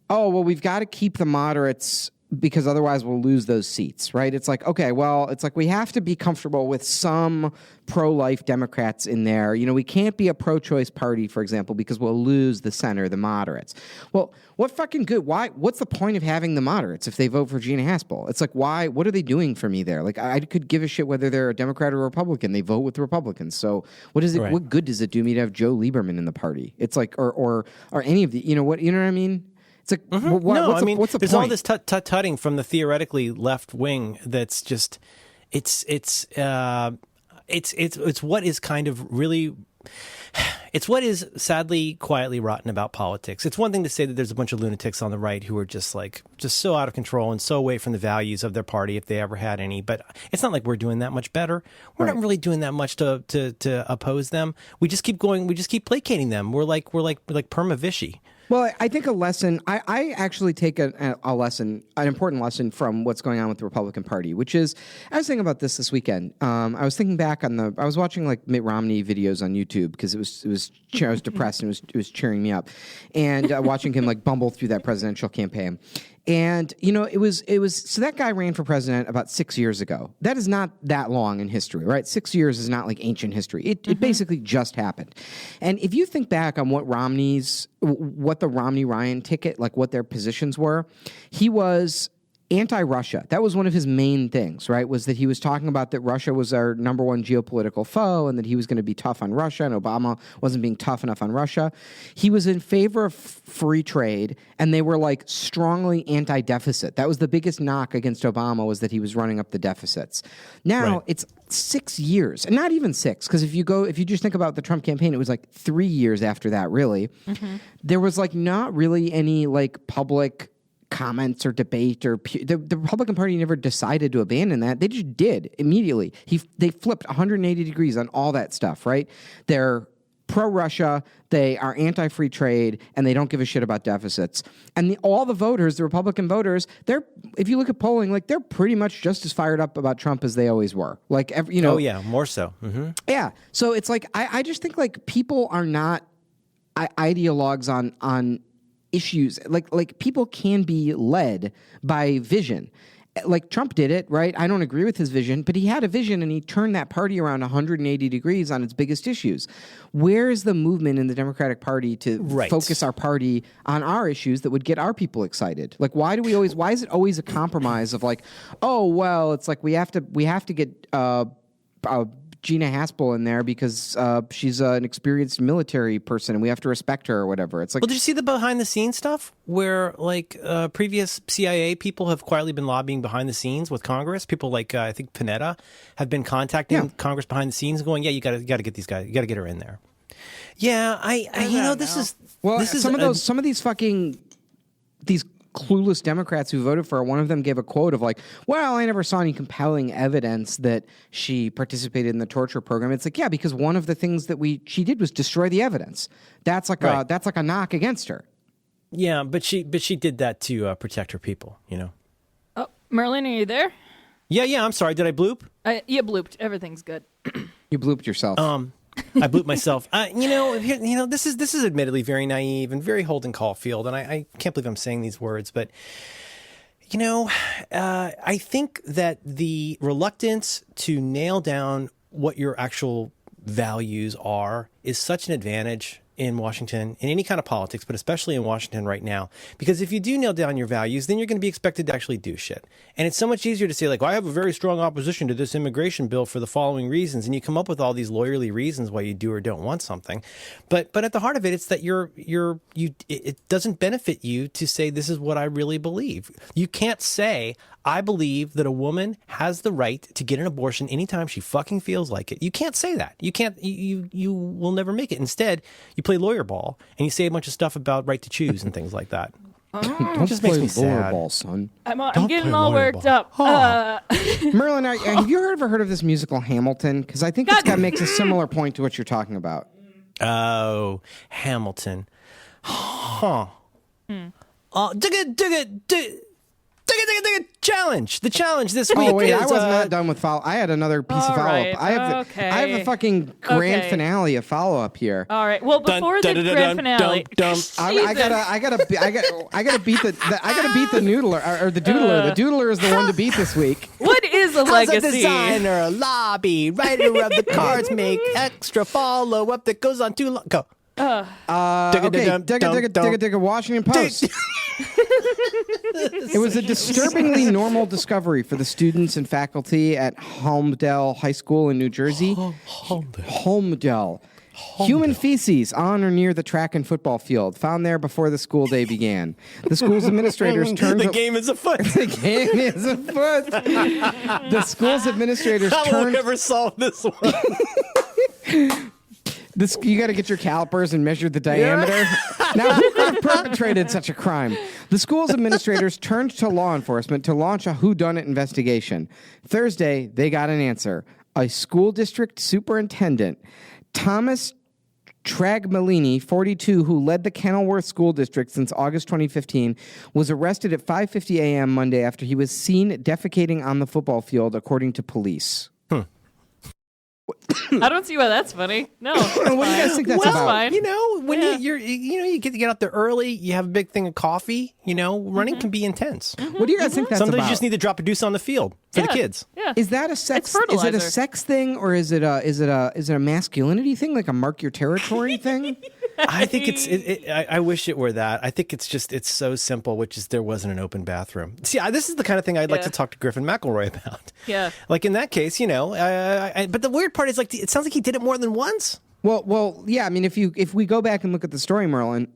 oh, well, we've got to keep the moderates because otherwise we'll lose those seats, right? It's like, okay, well, it's like we have to be comfortable with some pro-life Democrats in there. You know, we can't be a pro-choice party, for example, because we'll lose the center, the moderates. Well, what fucking good? What's the point of having the moderates if they vote for Gina Haspel? It's like, why? What are they doing for me there? Like, I could give a shit whether they're a Democrat or a Republican. They vote with the Republicans. So what is it? Right. What good does it do me to have Joe Lieberman in the party? It's like, or any of the, you know what I mean? It's like, what's the there's point? all this tut-tutting from the theoretically left wing that's just, it's what is kind of really, it's what is sadly quietly rotten about politics. It's one thing to say that there's a bunch of lunatics on the right who are just so out of control and so away from the values of their party if they ever had any. But it's not like we're doing that much better. We're not really doing that much to oppose them. We just keep going. We just keep placating them. We're like Perma Vichy. Well, I think a lesson, I actually take a lesson, an important lesson from what's going on with the Republican Party, which is, I was thinking about this weekend. I was thinking back I was watching like Mitt Romney videos on YouTube because I was depressed and it was cheering me up, and watching him like bumble through that presidential campaign. And, you know, it was so that guy ran for president about 6 years ago. That is not that long in history, right? 6 years is not like ancient history. It basically just happened. And if you think back on what the Romney-Ryan ticket, like what their positions were, he was anti-Russia. That was one of his main things, right? Was that he was talking about that Russia was our number one geopolitical foe and that he was going to be tough on Russia, and Obama wasn't being tough enough on Russia. He was in favor of free trade, and they were like strongly anti-deficit. That was the biggest knock against Obama, was that he was running up the deficits. Now it's 6 years, and not even 6, because if you just think about the Trump campaign, it was like 3 years after that, really. Mm-hmm. There was like not really any like public comments or debate or the Republican Party never decided to abandon that. They just did immediately. They flipped 180 degrees on all that stuff, right? They're pro-Russia, they are anti-free trade, and they don't give a shit about deficits. And all the voters, the Republican voters, if you look at polling, like they're pretty much just as fired up about Trump as they always were. Like, Oh yeah, more so. Mm-hmm. Yeah. So it's like I just think like people are not ideologues on issues. Like people can be led by vision. Like Trump did it, right? I don't agree with his vision, but he had a vision and he turned that party around 180 degrees on its biggest issues. Where is the movement in the Democratic Party to focus our party on our issues that would get our people excited? Like, why is it always a compromise of like, oh, well, it's like we have to get Gina Haspel in there because she's an experienced military person and we have to respect her or whatever. It's like, well, did you see the behind the scenes stuff where like previous CIA people have quietly been lobbying behind the scenes with Congress? People like I think Panetta have been contacting Congress behind the scenes, going, "Yeah, you got to get these guys. You got to get her in there." Yeah, this is some of these clueless Democrats who voted for her, one of them gave a quote of like, well, I never saw any compelling evidence that she participated in the torture program. It's like, yeah, because one of the things that she did was destroy the evidence. That's like a knock against her. Yeah, but she did that to protect her people, you know. Oh, Merlin, are you there? Yeah, I'm sorry. Did I bloop? You blooped. Everything's good. You blooped yourself. I blooped myself. This is admittedly very naive and very Holden Caulfield, and I can't believe I'm saying these words, but I think that the reluctance to nail down what your actual values are is such an advantage in Washington, in any kind of politics, but especially in Washington right now. Because if you do nail down your values, then you're going to be expected to actually do shit. And it's so much easier to say, like, well, I have a very strong opposition to this immigration bill for the following reasons. And you come up with all these lawyerly reasons why you do or don't want something. But at the heart of it, it's that it doesn't benefit you to say, this is what I really believe. You can't say, I believe that a woman has the right to get an abortion anytime she fucking feels like it. You can't say that. You can't. You will never make it. Instead, you play lawyer ball and you say a bunch of stuff about right to choose and things like that. Don't just play makes me lawyer sad. ball, son. I'm getting all worked up. Merlin, have you ever heard of this musical Hamilton? Because I think makes a similar point to what you're talking about. Oh, Hamilton. Huh. Challenge. The challenge this week. Oh wait, is, I was not done with follow. I had another piece of follow up. I have the fucking grand finale of follow up here. All right. Well, before the grand finale, I gotta beat the noodler or the doodler. The doodler is the one to beat this week. What is a legacy? A designer, a lobby, writer of the cards, make extra follow up that goes on too long. Go. Washington Post. It was a disturbingly normal discovery for the students and faculty at Holmdel High School in New Jersey. Holmdel. Human feces on or near the track and football field, found there before the school day began. The school's administrators turned... The game is afoot. The game is afoot. The school's administrators How turned... will we ever solve this one? You got to get your calipers and measure the diameter. Now, who could have perpetrated such a crime? The school's administrators turned to law enforcement to launch a whodunit investigation. Thursday, they got an answer. A school district superintendent, Thomas Tragmalini, 42, who led the Kenilworth School District since August 2015, was arrested at 5:50 a.m. Monday after he was seen defecating on the football field, according to police. I don't see why that's funny. No. What do you guys think that's about? Fine. When you get out there early, you have a big thing of coffee, running can be intense. What do you guys think that's Sometimes about? you just need to drop a deuce on the field for the kids. Yeah. Is that a sex? It's fertilizer. Is it a sex thing or is it a masculinity thing, like a mark your territory thing? I think I wish it were that. I think it's so simple, which is there wasn't an open bathroom. See, this is the kind of thing I'd like to talk to Griffin McElroy about. Yeah. Like in that case, but the weird part is like it sounds like he did it more than once. Well, yeah. I mean, if we go back and look at the story, Merlin.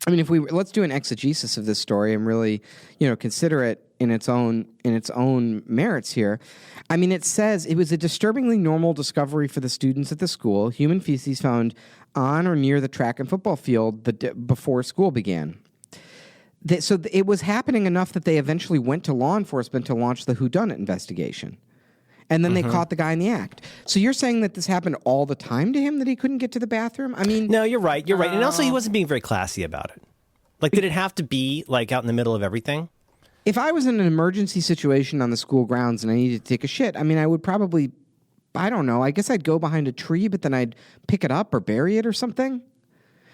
I mean, let's do an exegesis of this story and really, consider it in its own merits here. I mean, it says it was a disturbingly normal discovery for the students at the school. Human feces found on or near the track and football field before school began. it was happening enough that they eventually went to law enforcement to launch the whodunit investigation. And then they caught the guy in the act. So you're saying that this happened all the time to him, that he couldn't get to the bathroom? I mean... No, you're right. You're right. And also, he wasn't being very classy about it. Like, did it have to be, like, out in the middle of everything? If I was in an emergency situation on the school grounds and I needed to take a shit, I mean, I would probably... I don't know. I guess I'd go behind a tree, but then I'd pick it up or bury it or something.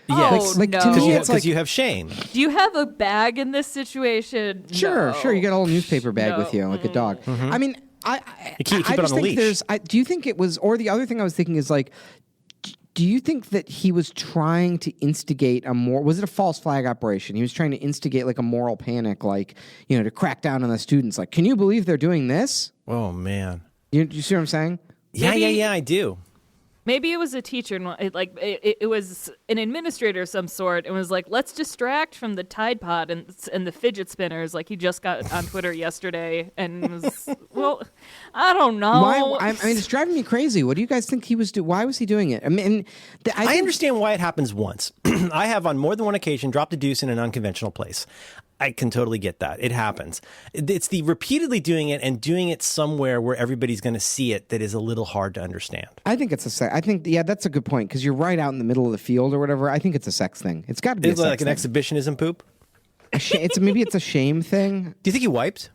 Yes. Oh, Like, no. to me, it's Because like... you have shame. Do you have a bag in this situation? Sure, No. sure. You got a little newspaper bag No. with you, like a dog. I mean... You keep I it just on a think leash. do you think it was, or the other thing I was thinking is like, do you think that he was trying to instigate was it a false flag operation? He was trying to instigate like a moral panic, like, to crack down on the students. Like, can you believe they're doing this? Oh, man. You see what I'm saying? Yeah, I do. Maybe it was a teacher, and it was an administrator of some sort, and was like, let's distract from the Tide Pod and the fidget spinners. Like, he just got on Twitter yesterday and was, well, I don't know. I mean, it's driving me crazy. What do you guys think he was doing? Why was he doing it? I mean, I understand why it happens once. I have on more than one occasion dropped a deuce in an unconventional place. I can totally get that. It happens. It's the repeatedly doing it and doing it somewhere where everybody's going to see it that is a little hard to understand. I think that's a good point, because you're right out in the middle of the field or whatever. I think it's a sex thing. It's got to be It's a sex like an thing. exhibitionism poop. Maybe it's a shame thing. Do you think he wiped?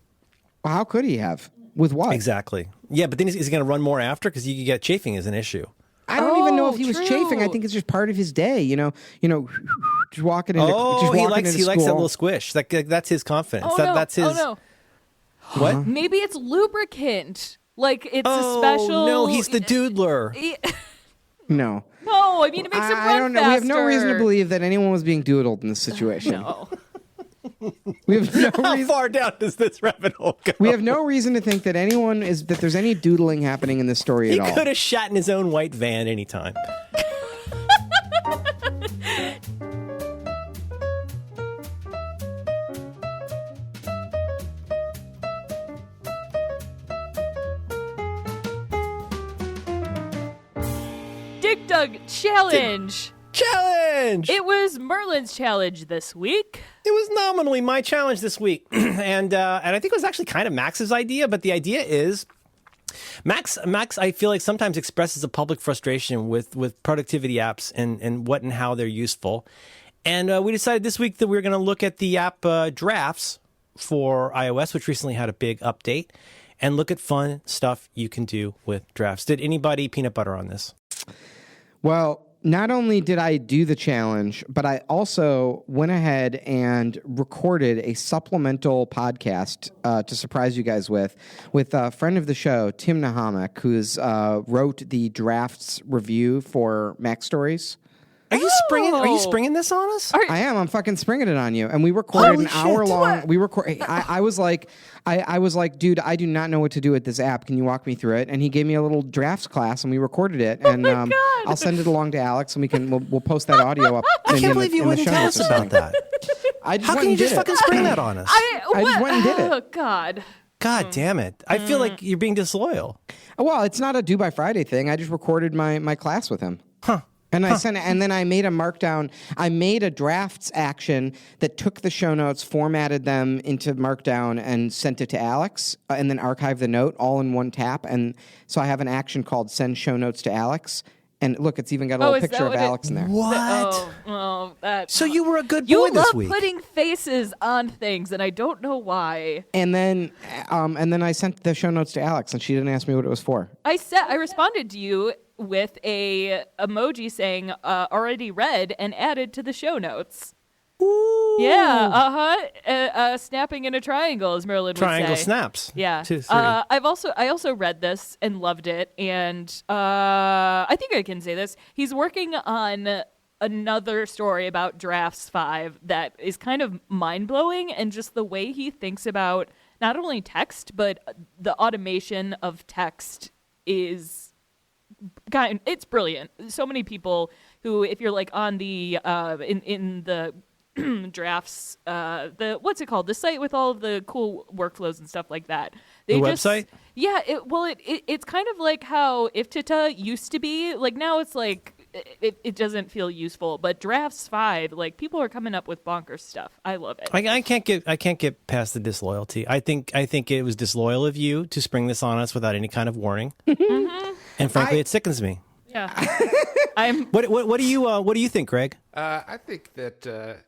Well, how could he have? With what? Exactly. Yeah, but then is he going to run more after? Because you could get chafing is an issue. I don't even know if he was true. chafing. I think it's just part of his day. Just walking into. He likes school. that little squish. That's his confidence. Oh, no. That's his. Oh, no. What? Maybe it's lubricant. Like, it's Oh a special... no, he's the Doodler. No. No, I mean, it makes him run I don't know. We have no faster. reason to believe that anyone was being doodled in this situation. No. We have no How reason. far down does this rabbit hole go? We have no reason to think that that there's any doodling happening in this story He at all. could have shot in his own white van anytime. Dig Dug Challenge. Challenge! It was Merlin's challenge this week. It was nominally my challenge this week, and I think it was actually kind of Max's idea. But the idea is, Max, I feel like sometimes expresses a public frustration with productivity apps and what and how they're useful. And we decided this week that we were going to look at the app Drafts for iOS, which recently had a big update, and look at fun stuff you can do with Drafts. Did anybody peanut butter on this? Well, not only did I do the challenge, but I also went ahead and recorded a supplemental podcast to surprise you guys with a friend of the show, Tim Nahamek, who's wrote the Drafts review for Mac Stories. Are you springing this on us? I am. I'm fucking springing it on you. And we recorded Holy an hour shit. long. We record. I was like, dude, I do not know what to do with this app. Can you walk me through it? And he gave me a little drafts class, and we recorded it. And God. I'll send it along to Alex, and we'll post that audio up. I can't believe you wouldn't tell us about that. I just How went can you and just did it. fucking spring that on us? I just went and did it. Oh, God. God damn it. I feel like you're being disloyal. Well, it's not a Do by Friday thing. I just recorded my class with him. Huh. And I sent it, and then I made a markdown. I made a drafts action that took the show notes, formatted them into Markdown, and sent it to Alex, and then archived the note all in one tap. And so I have an action called Send Show Notes to Alex. And look, it's even got a little is that picture of what it- Alex in there. What? That. So you were a good boy You this love week. putting faces on things, and I don't know why. And then I sent the show notes to Alex, and she didn't ask me what it was for. I responded to you with a emoji saying already read and added to the show notes. Ooh. Yeah, snapping in a triangle, as Merlin Triangle would say. snaps. Yeah. 2, 3. I also read this and loved it, and I think I can say this. He's working on another story about Drafts 5 that is kind of mind-blowing, and just the way he thinks about not only text, but the automation of text is... God, it's brilliant. So many people who, if you're like on the in the drafts, the what's it called? The site with all of the cool workflows and stuff like that. The website? Yeah. It's kind of like how IfTita used to be. Like now it's like it doesn't feel useful. But Drafts 5, like, people are coming up with bonkers stuff. I love it. I can't get past the disloyalty. I think it was disloyal of you to spring this on us without any kind of warning. And frankly, it sickens me. Yeah. I'm. What do you think, Greg? I think that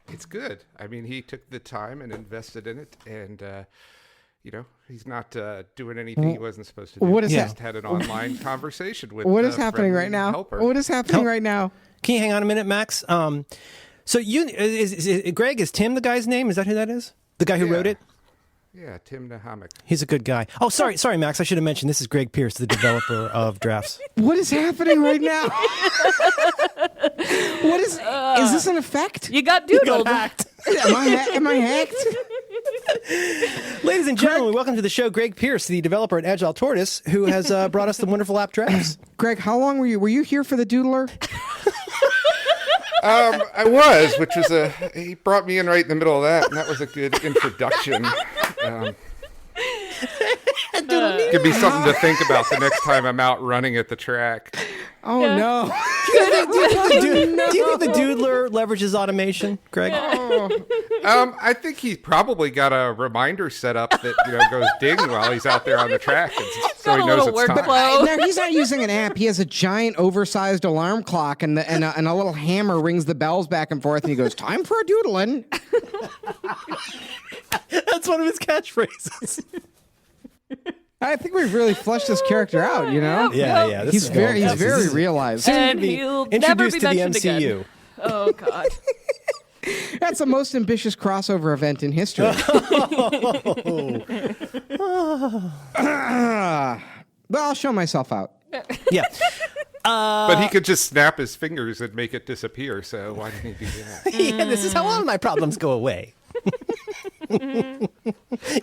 it's good. I mean, he took the time and invested in it, and he's not doing anything he wasn't supposed to do. What is he that? just had an online conversation with. What is happening right now? Helper. What is happening right now? Can you hang on a minute, Max? So is Greg, is Tim the guy's name? Is that who that is? The guy who wrote it? Yeah, Tim Nahamek. He's a good guy. Oh, sorry, Max. I should have mentioned this is Greg Pierce, the developer of Drafts. What is happening right now? What is this an effect? You got doodled. Am I hacked? Ladies and gentlemen, welcome to the show. Greg Pierce, the developer at Agile Tortoise, who has brought us the wonderful app Drafts. Greg, how long were you? Were you here for the Doodler? I was, which was he brought me in right in the middle of that, and that was a good introduction. Could be something to think about the next time I'm out running at the track. Oh no! Do you think the Doodler leverages automation, Greg? I think he probably got a reminder set up that goes ding while he's out there on the track, so he knows it's time. No, he's not using an app. He has a giant, oversized alarm clock, and a little hammer rings the bells back and forth, and he goes, "Time for a doodling." That's one of his catchphrases. I think we've really fleshed this character out. Yeah. He's very realized. And he'll never Introduced be to the mentioned MCU. again. Oh God. That's the most ambitious crossover event in history. But I'll show myself out. Yeah. But he could just snap his fingers and make it disappear, so why didn't he do that? Yeah, this is how all my problems go away.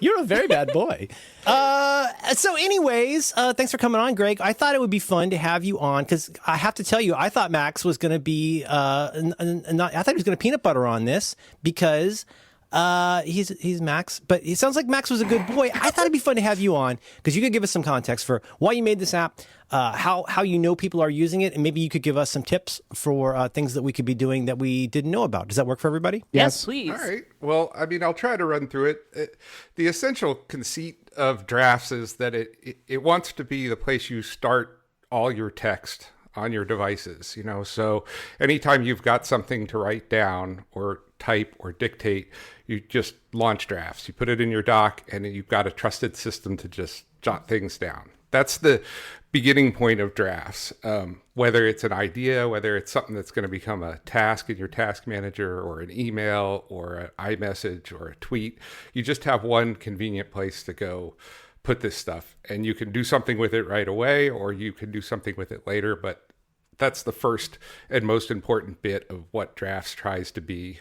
You're a very bad boy. So anyways, thanks for coming on, Greg. I thought it would be fun to have you on because I have to tell you, I thought Max was going to be, I thought he was going to peanut butter on this because he's Max, but it sounds like Max was a good boy. I thought it'd be fun to have you on because you could give us some context for why you made this app, how people are using it, and maybe you could give us some tips for things that we could be doing that we didn't know about. Does that work for everybody? Yes, please. All right. Well, I mean, I'll try to run through it. The essential conceit of Drafts is that it wants to be the place you start all your text on your devices, so anytime you've got something to write down or type or dictate, you just launch Drafts. You put it in your dock and you've got a trusted system to just jot things down. That's the beginning point of Drafts. Whether it's an idea, whether it's something that's going to become a task in your task manager or an email or an iMessage or a tweet, you just have one convenient place to go put this stuff, and you can do something with it right away or you can do something with it later, but that's the first and most important bit of what Drafts tries to be,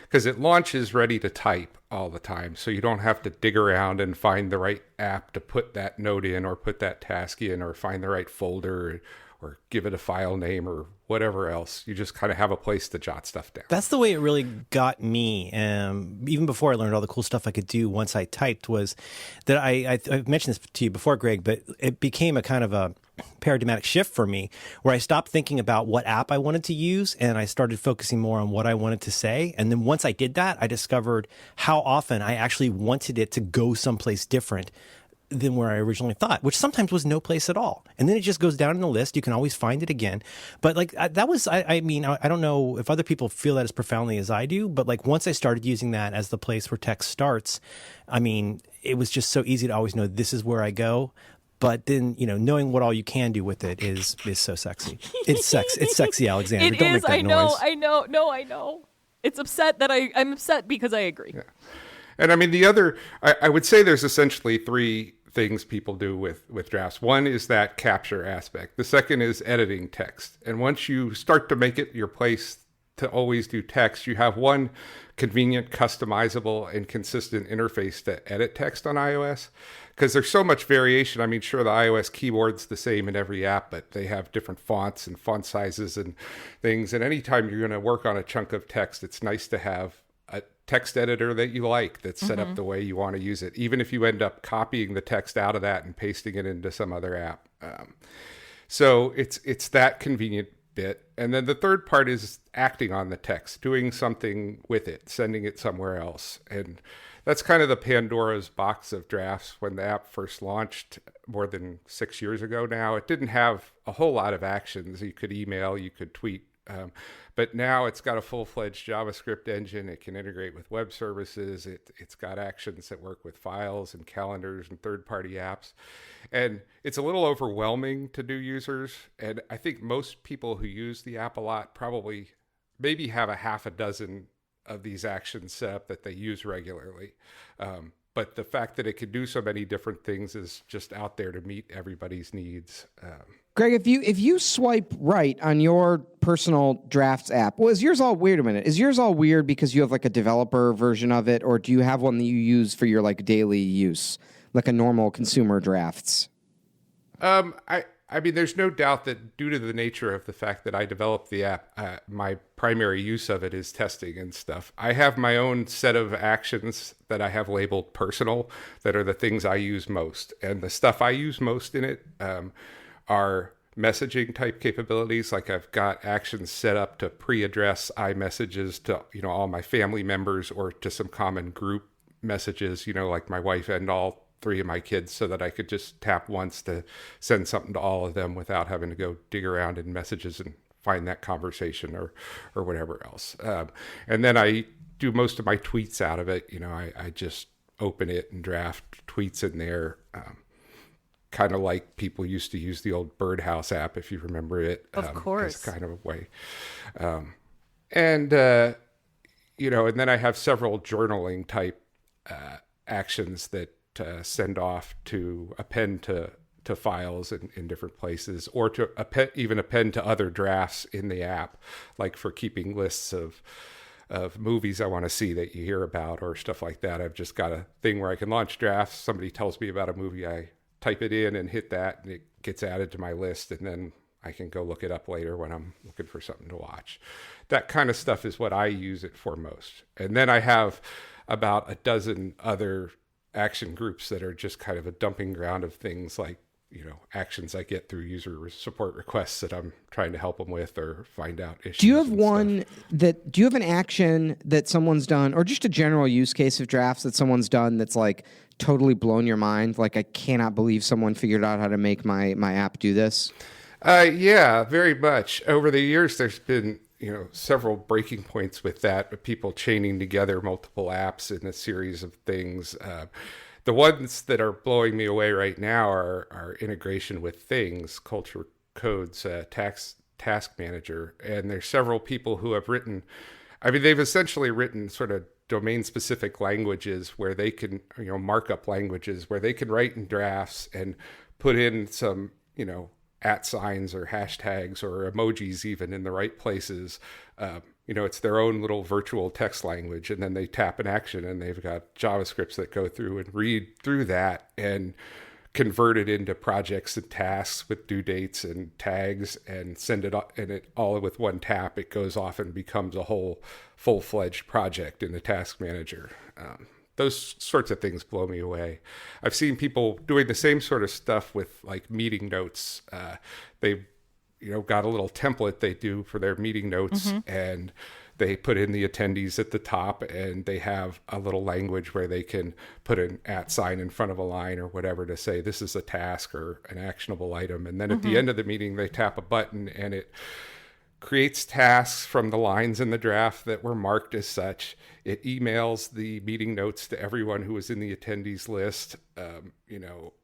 because it launches ready to type all the time, so you don't have to dig around and find the right app to put that note in or put that task in or find the right folder or give it a file name or whatever else. You just kind of have a place to jot stuff down. That's the way it really got me. Even before I learned all the cool stuff I could do once I typed was that I've mentioned this to you before, Greg, but it became a kind of a paradigmatic shift for me where I stopped thinking about what app I wanted to use and I started focusing more on what I wanted to say. And then once I did that, I discovered how often I actually wanted it to go someplace different than where I originally thought, which sometimes was no place at all. And then it just goes down in the list. You can always find it again. But like that was, I mean, I don't know if other people feel that as profoundly as I do, but like once I started using that as the place where text starts, I mean, it was just so easy to always know this is where I go. But then, knowing what all you can do with it is so sexy. It's sexy, Alexander. Don't make that noise. I know. No, I know. It's upset that I'm upset because I agree. Yeah. And I mean, I would say there's essentially three things people do with Drafts. One is that capture aspect. The second is editing text. And once you start to make it your place to always do text, you have one convenient, customizable, and consistent interface to edit text on iOS. Because there's so much variation. I mean, sure, the iOS keyboard's the same in every app, but they have different fonts and font sizes and things. And anytime you're going to work on a chunk of text, it's nice to have a text editor that you like that's set up the way you want to use it, even if you end up copying the text out of that and pasting it into some other app. So it's that convenient bit. And then the third part is acting on the text, doing something with it, sending it somewhere else. And that's kind of the Pandora's box of drafts. When the app first launched more than 6 years ago now, it didn't have a whole lot of actions. You could email, you could tweet. But now it's got a full-fledged JavaScript engine. It can integrate with web services. It's got actions that work with files and calendars and third-party apps. And it's a little overwhelming to new users. And I think most people who use the app a lot probably maybe have a half a dozen of these actions set up that they use regularly. But the fact that it can do so many different things is just out there to meet everybody's needs. Greg, if you swipe right on your personal drafts app, well, is yours all weird? A minute, is yours all weird because you have like a developer version of it, or do you have one that you use for your like daily use, like a normal consumer drafts? I mean, there's no doubt that due to the nature of the fact that I developed the app, my primary use of it is testing and stuff. I have my own set of actions that I have labeled personal that are the things I use most. And the stuff I use most in it are messaging type capabilities. Like I've got actions set up to pre-address iMessages to, all my family members or to some common group messages, like my wife and all 3 of my kids, so that I could just tap once to send something to all of them without having to go dig around in messages and find that conversation or whatever else. And then I do most of my tweets out of it. I just open it and draft tweets in there. Kind of like people used to use the old Birdhouse app, if you remember it. Of course. As kind of a way. And then I have several journaling type actions that send off to append to files in different places, or to even append to other drafts in the app, like for keeping lists of movies I want to see that you hear about or stuff like that. I've just got a thing where I can launch drafts. Somebody tells me about a movie, I type it in and hit that, and it gets added to my list, and then I can go look it up later when I'm looking for something to watch. That kind of stuff is what I use it for most. And then I have about a dozen other action groups that are just kind of a dumping ground of things like, actions I get through user support requests that I'm trying to help them with or find out issues. Do you have do you have an action that someone's done, or just a general use case of drafts that someone's done that's like totally blown your mind? Like, I cannot believe someone figured out how to make my app do this. Yeah, very much. Over the years, there's been, several breaking points with that, but people chaining together multiple apps in a series of things. The ones that are blowing me away right now are integration with Things, Culture Code's task manager. And there's several people who have written, they've essentially written sort of domain-specific languages where they can, markup languages where they can write in drafts and put in some, @ signs or hashtags or emojis even in the right places. It's their own little virtual text language, and then they tap an action and they've got JavaScripts that go through and read through that and convert it into projects and tasks with due dates and tags and send it, and it all with one tap, it goes off and becomes a whole full-fledged project in the task manager. Those sorts of things blow me away. I've seen people doing the same sort of stuff with like meeting notes. They've got a little template they do for their meeting notes, and they put in the attendees at the top, and they have a little language where they can put an @ sign in front of a line or whatever to say this is a task or an actionable item. And then at the end of the meeting, they tap a button and it creates tasks from the lines in the draft that were marked as such. It emails the meeting notes to everyone who was in the attendees list, and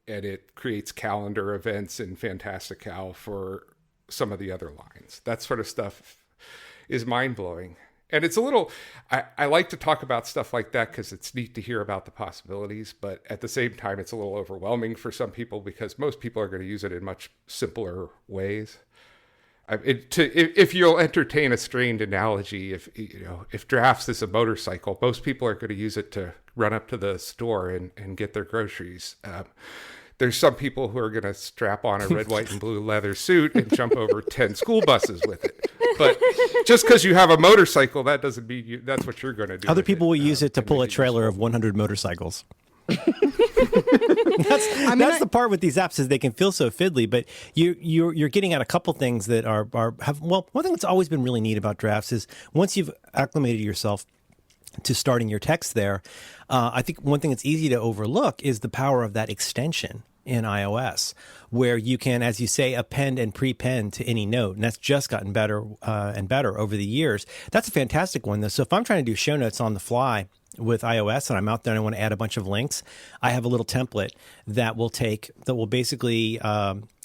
it creates calendar events in Fantastical for some of the other lines. That sort of stuff is mind-blowing. And it's a little, I like to talk about stuff like that because it's neat to hear about the possibilities, but at the same time, it's a little overwhelming for some people because most people are going to use it in much simpler ways. If you'll entertain a strained analogy, if drafts is a motorcycle, most people are going to use it to run up to the store and get their groceries. There's some people who are going to strap on a red, white, and blue leather suit and jump over 10 school buses with it. But just because you have a motorcycle, that doesn't mean that's what you're going to do. Other people will use it to pull a trailer of 100 motorcycles. That's the part with these apps is they can feel so fiddly, but you're getting at a couple things that one thing that's always been really neat about drafts is once you've acclimated yourself to starting your text there, I think one thing that's easy to overlook is the power of that extension in iOS, where you can, as you say, append and prepend to any note. And that's just gotten better and better over the years. That's a fantastic one, though. So if I'm trying to do show notes on the fly with iOS and I'm out there and I want to add a bunch of links, I have a little template that will basically,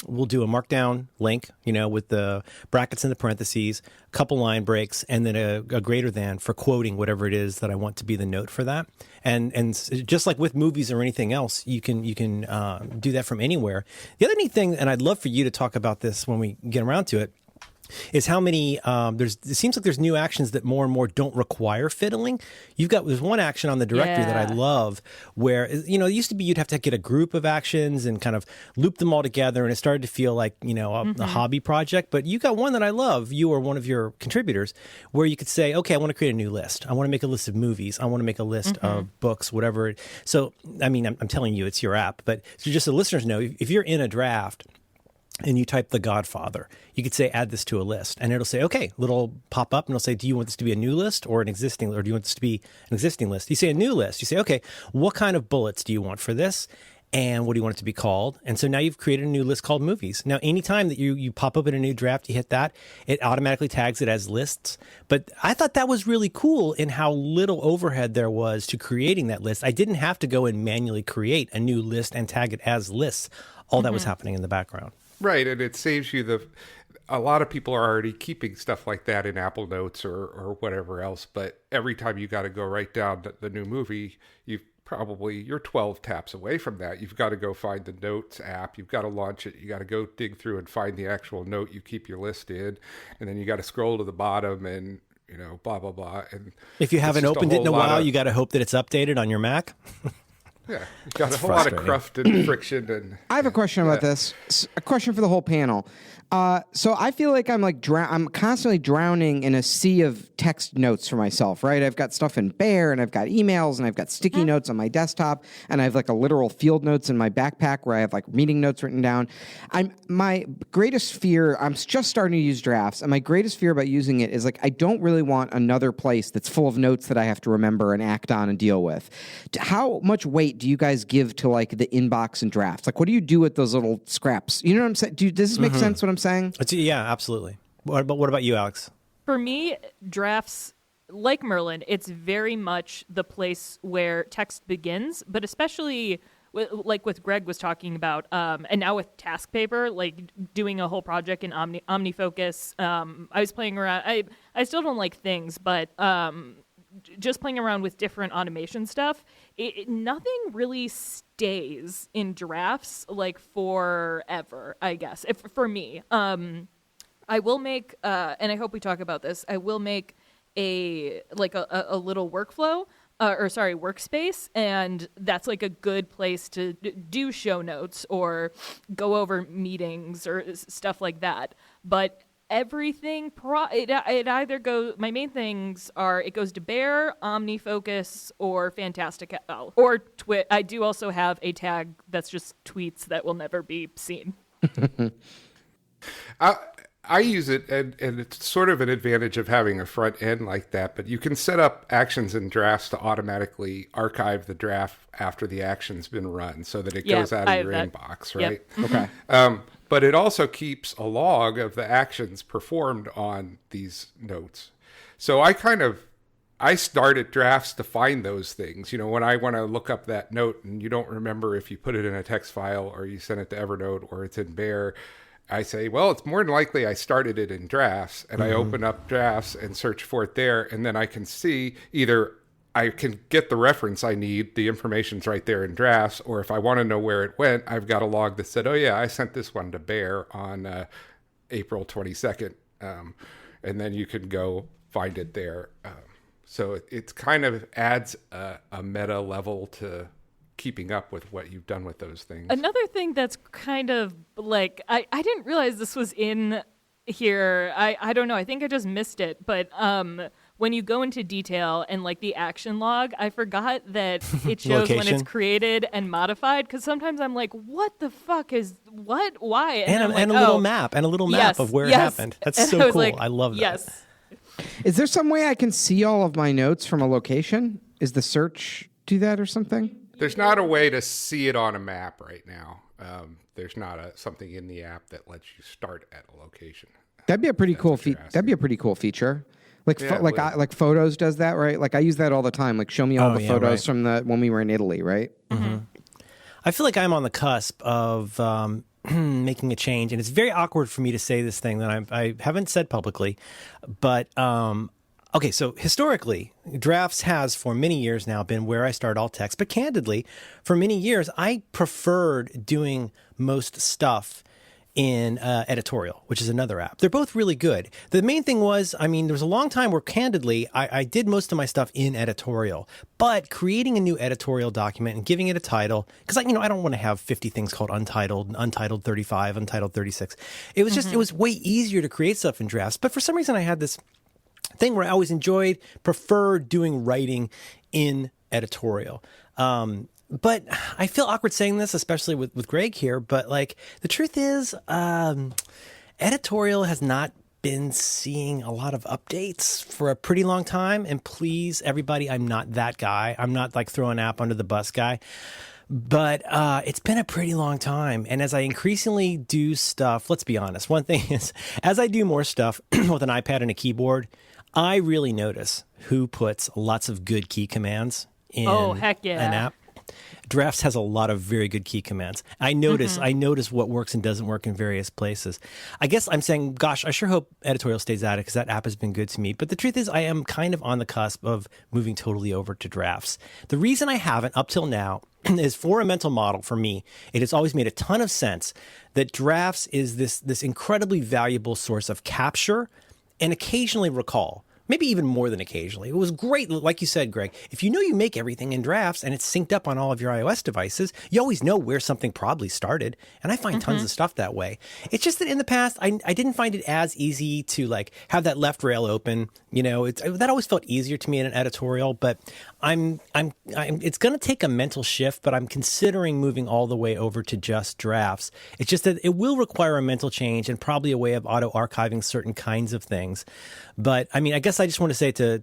we'll do a markdown link, with the brackets and the parentheses, a couple line breaks, and then a greater than for quoting whatever it is that I want to be the note for that. And just like with movies or anything else, you can do that from anywhere. The other neat thing, and I'd love for you to talk about this when we get around to it, is how many it seems like there's new actions that more and more don't require fiddling. There's one action on the directory that I love where it used to be you'd have to get a group of actions and kind of loop them all together, and it started to feel like a hobby project. But you got one that I love, you or one of your contributors, where you could say, okay, I want to create a new list. I want to make a list of movies. I want to make a list of books, whatever. So I mean, I'm telling you, it's your app, but so just so listeners know, if you're in a draft and you type The Godfather, you could say, add this to a list. And it'll say, okay, little pop up and it'll say, do you want this to be a new list or do you want this to be an existing list? You say a new list. You say, okay, what kind of bullets do you want for this? And what do you want it to be called? And so now you've created a new list called movies. Now, anytime that you pop up in a new draft, you hit that, it automatically tags it as lists. But I thought that was really cool in how little overhead there was to creating that list. I didn't have to go and manually create a new list and tag it as lists. All that was happening in the background. Right, and it saves you a lot of people are already keeping stuff like that in Apple Notes or whatever else, but every time you got to go write down the new movie, you're 12 taps away from that. You've got to go find the Notes app, you've got to launch it, you got to go dig through and find the actual note you keep your list in, and then you got to scroll to the bottom and blah, blah, blah. And if you haven't opened it in a while, you got to hope that it's updated on your Mac. Yeah, you've got a whole lot of cruft and friction. And I have a question about this. A question for the whole panel. So I feel like I'm constantly drowning in a sea of text notes for myself, right? I've got stuff in Bear, and I've got emails, and I've got sticky notes on my desktop, and I have a literal field notes in my backpack where I have meeting notes written down. My greatest fear, I'm just starting to use drafts, and my greatest fear about using it is I don't really want another place that's full of notes that I have to remember and act on and deal with. How much weight do you guys give to the inbox and drafts? What do you do with those little scraps? You know what I'm saying? Does this make sense what I'm saying? Yeah, absolutely. What about you, Alex? For me, drafts, like Merlin, it's very much the place where text begins, but especially with Greg was talking about, and now with task paper, doing a whole project in OmniFocus. I was playing around. I still don't like things, but just playing around with different automation stuff, nothing really stays in drafts forever, I guess, for me. I will make, and I hope we talk about this, I will make a little workflow, workspace, and that's a good place to do show notes or go over meetings or stuff like that. But everything it either goes, my main things are, it goes to Bear, OmniFocus, or Fantastical, or Twit. I do also have a tag that's just tweets that will never be seen. I use it, and it's sort of an advantage of having a front end like that, but you can set up actions and drafts to automatically archive the draft after the action's been run so that it goes out of your inbox, right? Yep. Okay. But it also keeps a log of the actions performed on these notes. So I started drafts to find those things. When I want to look up that note and you don't remember if you put it in a text file or you sent it to Evernote or it's in Bear, I say, well, it's more than likely I started it in drafts, and I open up drafts and search for it there, and then I can see either I can get the reference I need, the information's right there in drafts, or if I want to know where it went, I've got a log that said, oh yeah, I sent this one to Bear on April 22nd, and then you can go find it there. So it kind of adds a meta level to keeping up with what you've done with those things. Another thing that's kind of I didn't realize this was in here. I don't know. I think I just missed it. But when you go into detail and like the action log, I forgot that it shows when Location. it's created and modified. Because sometimes I'm like, what the fuck is what? Why? And, I'm a, like, and a little map yes, of where it yes. happened. That's And so I was cool. like, I love that. Yes. Is there some way I can see all of my notes from a location? Is the search do that or something? There's not a way to see it on a map right now. There's not something in the app that lets you start at a location. That'd be a pretty cool what you're That'd be a pretty cool feature. Like Yeah, it like would. like Photos does that, right? Like I use that all the time. Like show me all Oh, the yeah, photos right. from the when we were in Italy, right? I feel like I'm on the cusp of making a change, and it's very awkward for me to say this thing that I haven't said publicly. But okay, so historically, Drafts has for many years now been where I start all text. But candidly, for many years, I preferred doing most stuff in Editorial, which is another app. They're both really good. The main thing was, I mean, there was a long time where candidly, I did most of my stuff in Editorial, but creating a new editorial document and giving it a title, because I don't want to have 50 things called Untitled, Untitled 35, Untitled 36. It was just, it was way easier to create stuff in Drafts. But for some reason, I had this thing where I always preferred doing writing in Editorial. But I feel awkward saying this, especially with Greg here. But like the truth is, Editorial has not been seeing a lot of updates for a pretty long time. And please, everybody, I'm not that guy. I'm not like throw an app under the bus guy. But it's been a pretty long time. And as I increasingly do stuff, let's be honest, one thing is, as I do more stuff with an iPad and a keyboard, I really notice who puts lots of good key commands in heck yeah. an app. Drafts has a lot of very good key commands. I notice what works and doesn't work in various places. I guess I'm saying, gosh, I sure hope Editorial stays at it because that app has been good to me. But the truth is I am kind of on the cusp of moving totally over to Drafts. The reason I haven't up till now is for a mental model for me. It has always made a ton of sense that Drafts is this incredibly valuable source of capture and occasionally recall. Maybe even more than occasionally. It was great, like you said, Greg. If you know you make everything in Drafts and it's synced up on all of your iOS devices, you always know where something probably started. And I find tons of stuff that way. It's just that in the past, I didn't find it as easy to like have that left rail open. That always felt easier to me in an editorial. But it's going to take a mental shift. But I'm considering moving all the way over to just Drafts. It's just that it will require a mental change and probably a way of auto archiving certain kinds of things. But I mean, I guess I just want to say to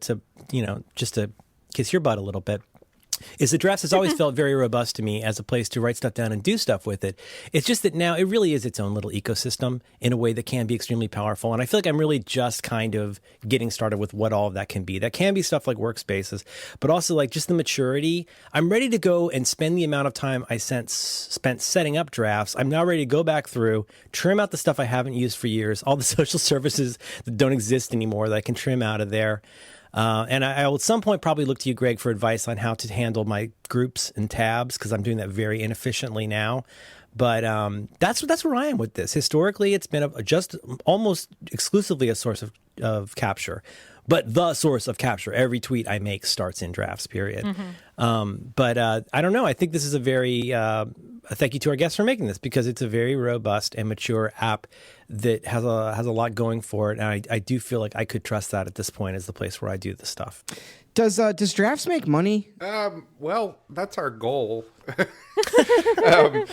just to kiss your butt a little bit, is that Drafts has always felt very robust to me as a place to write stuff down and do stuff with it. It's just that now it really is its own little ecosystem in a way that can be extremely powerful. And I feel like I'm really just kind of getting started with what all of that can be. That can be stuff like workspaces, but also like just the maturity. I'm ready to go and spend the amount of time I spent setting up Drafts. I'm now ready to go back through, trim out the stuff I haven't used for years, all the social services that don't exist anymore that I can trim out of there. And I will at some point probably look to you, Greg, for advice on how to handle my groups and tabs because I'm doing that very inefficiently now. But that's where I am with this. Historically, it's been just almost exclusively a source of capture, but the source of capture. Every tweet I make starts in Drafts, period. But I don't know. I think this is a very thank you to our guests for making this because it's a very robust and mature app that has a lot going for it. And I do feel like I could trust that at this point as the place where I do the stuff. Does Drafts make money? Well, that's our goal. I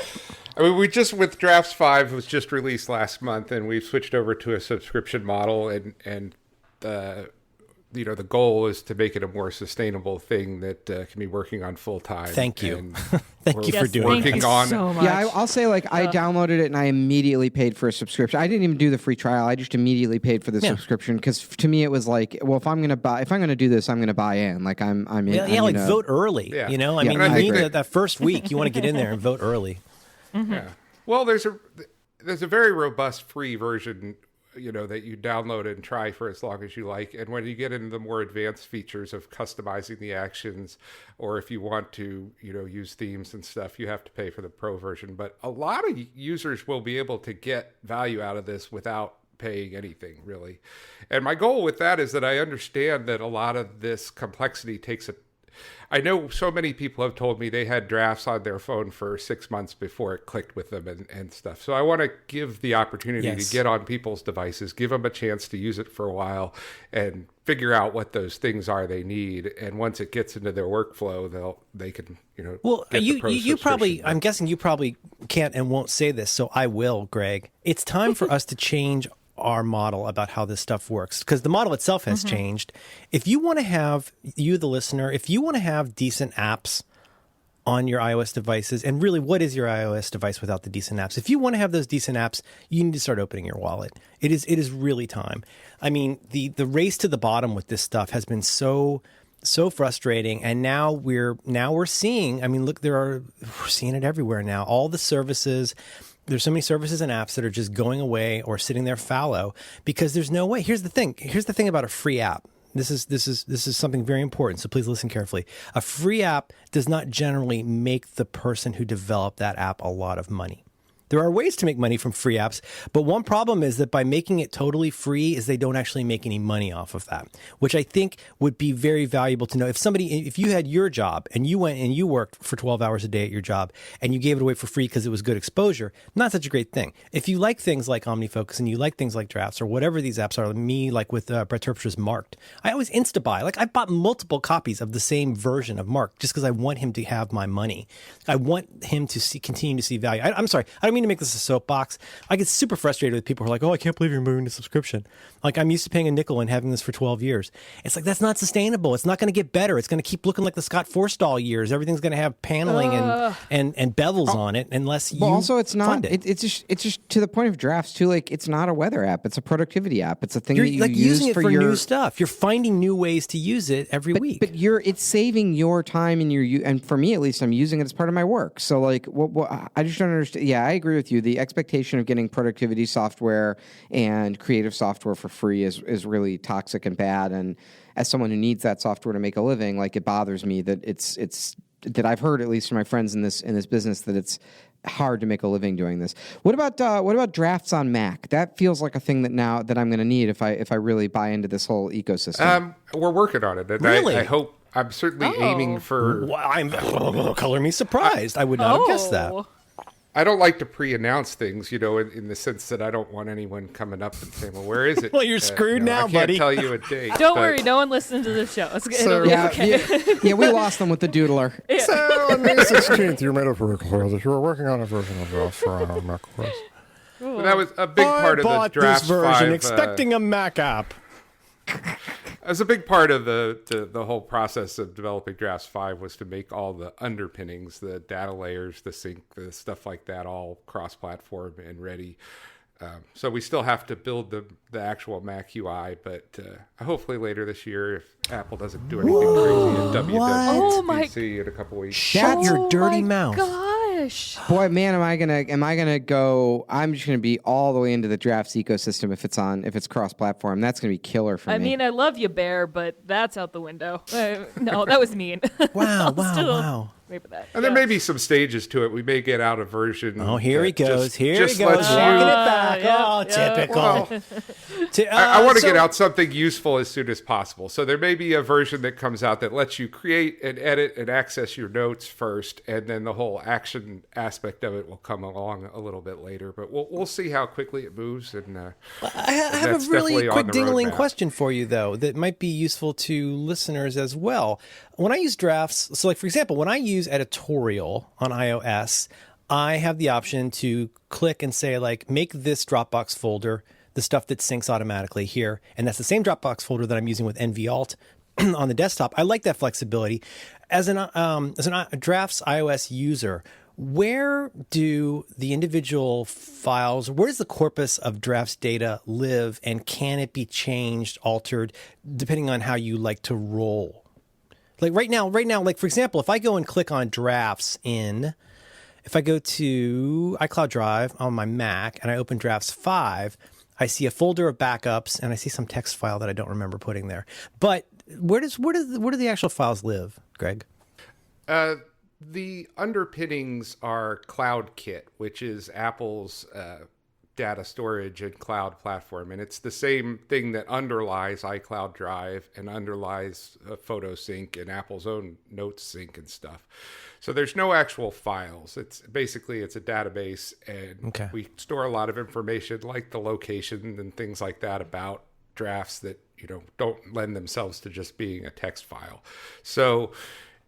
mean, we just with Drafts 5 was just released last month, and we've switched over to a subscription model, and the goal is to make it a more sustainable thing that can be working on full time. Thank you. And Thank you for doing thank this. you on so much. Yeah, I'll say like I downloaded it and I immediately paid for a subscription. I didn't even do the free trial. I just immediately paid for the subscription because to me it was like, well, if I'm gonna do this, I'm gonna buy in. Like I'm in. Yeah, like vote early. Yeah. You know, I Yeah, mean, I you need agree. that first week. You want to get in there and vote early. Yeah. Well, there's a very robust free version, that you download and try for as long as you like. And when you get into the more advanced features of customizing the actions, or if you want to, use themes and stuff, you have to pay for the pro version. But a lot of users will be able to get value out of this without paying anything, really. And my goal with that is that I understand that a lot of this complexity takes I know so many people have told me they had drafts on their phone for 6 months before it clicked with them and stuff. So I want to give the opportunity Yes. to get on people's devices, give them a chance to use it for a while and figure out what those things are they need. And once it gets into their workflow, they can, Well, get the you pro probably, subscription. I'm guessing you probably can't and won't say this, so I will, Greg. It's time for us to change our model about how this stuff works, because the model itself has changed. If you want to have, you the listener, if you want to have decent apps on your iOS devices, and really, what is your iOS device without the decent apps? If you want to have those decent apps, you need to start opening your wallet. It is really time. I mean, the race to the bottom with this stuff has been so frustrating, and now we're seeing. I mean, look, we're seeing it everywhere now. All the services. There's so many services and apps that are just going away or sitting there fallow because there's no way. Here's the thing. Here's the thing about a free app. This is something very important. So please listen carefully. A free app does not generally make the person who developed that app a lot of money. There are ways to make money from free apps, but one problem is that by making it totally free is they don't actually make any money off of that, which I think would be very valuable to know. If you had your job and you went and you worked for 12 hours a day at your job and you gave it away for free because it was good exposure, not such a great thing. If you like things like OmniFocus and you like things like Drafts or whatever these apps are, like with Brett Terpster's Marked, I always insta-buy. Like I bought multiple copies of the same version of Marked just because I want him to have my money. I want him to continue to see value. I'm sorry. I don't mean to make this a soapbox. I get super frustrated with people who are like, oh, I can't believe you're moving to subscription. Like I'm used to paying a nickel and having this for 12 years. It's like, that's not sustainable. It's not going to get better. It's going to keep looking like the Scott Forstall years. Everything's going to have paneling and bezels on it unless you also it's not. fund it. It's just to the point of Drafts too. Like it's not a weather app. It's a productivity app. It's a thing You're that you like use using it for your new stuff. You're finding new ways to use it every week. But it's saving your time and for me at least, I'm using it as part of my work. So like, what I just don't understand. Yeah, I agree with you. The expectation of getting productivity software and creative software for free is really toxic and bad. And as someone who needs that software to make a living, like it bothers me that it's that I've heard, at least from my friends in this business, that it's hard to make a living doing this. What about Drafts on Mac? That feels like a thing that I'm going to need if I really buy into this whole ecosystem. We're working on it. And Really? I hope. I'm certainly aiming for. Well, color me surprised. I would not have guessed that. I don't like to pre-announce things, in the sense that I don't want anyone coming up and saying, "Well, where is it?" Well, you're screwed now, I can't buddy. tell you a date. Don't but- worry, no one listens to this show. So- It'll be okay. Yeah, we lost them with the Doodler. So on May 16th, you made a recall that you were working on a version of Drafts for Mac OS. But that was a big part of the bought Drafts this version 5. expecting a Mac app. As a big part of the whole process of developing Drafts 5 was to make all the underpinnings, the data layers, the sync, the stuff like that, all cross-platform and ready. So we still have to build the actual Mac UI, but hopefully later this year, if Apple doesn't do anything crazy at WWDC in a couple weeks. Shut your dirty my mouth. Gosh. Boy, man, am I gonna go? I'm just gonna be all the way into the Drafts ecosystem if it's cross-platform. That's gonna be killer for me. I mean, I love you, Bear, but that's out the window. No, that was mean. Wow, Still wow. wait for that. And there may be some stages to it. We may get out a version. Oh, here he that goes. Here he just goes. lets Walking you- it back. yeah, Oh, yeah. typical. Well, I want to get out something useful as soon as possible. So there may be a version that comes out that lets you create and edit and access your notes first, and then the whole action aspect of it will come along a little bit later. But we'll see how quickly it moves. And I have that's a really definitely on quick the dingling roadmap. question for you, though, that might be useful to listeners as well. When I use Drafts, so like, for example, when I use editorial on iOS, I have the option to click and say, like, make this Dropbox folder the stuff that syncs automatically here. And that's the same Dropbox folder that I'm using with NVAlt on the desktop. I like that flexibility. As a Drafts iOS user, where do the individual files, where does the corpus of Drafts data live, and can it be changed, altered, depending on how you like to roll? Like right now, like for example, if I go and click on Drafts if I go to iCloud Drive on my Mac and I open Drafts 5, I see a folder of backups and I see some text file that I don't remember putting there. But where do the actual files live, Greg? the underpinnings are CloudKit, which is Apple's data storage and cloud platform. And it's the same thing that underlies iCloud Drive and underlies Photo Sync and Apple's own Notes Sync and stuff. So there's no actual files. It's a database, and we store a lot of information like the location and things like that about drafts that, don't lend themselves to just being a text file. So,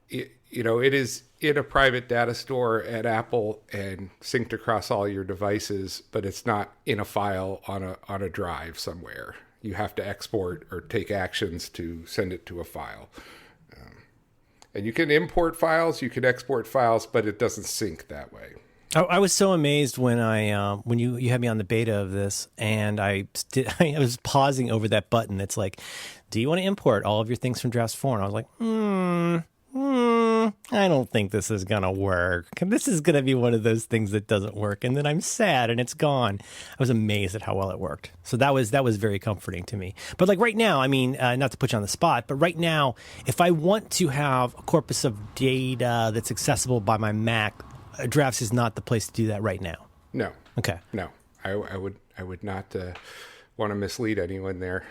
it is in a private data store at Apple and synced across all your devices, but it's not in a file on a drive somewhere. You have to export or take actions to send it to a file. And you can import files, you can export files, but it doesn't sync that way. I was so amazed when when you had me on the beta of this, and I was pausing over that button that's like, do you want to import all of your things from Drafts 4? And I was like, I don't think this is going to work. This is going to be one of those things that doesn't work. And then I'm sad and it's gone. I was amazed at how well it worked. So that was very comforting to me. But like right now, I mean, not to put you on the spot, but right now, if I want to have a corpus of data that's accessible by my Mac, Drafts is not the place to do that right now. No. Okay. No, I would not want to mislead anyone there.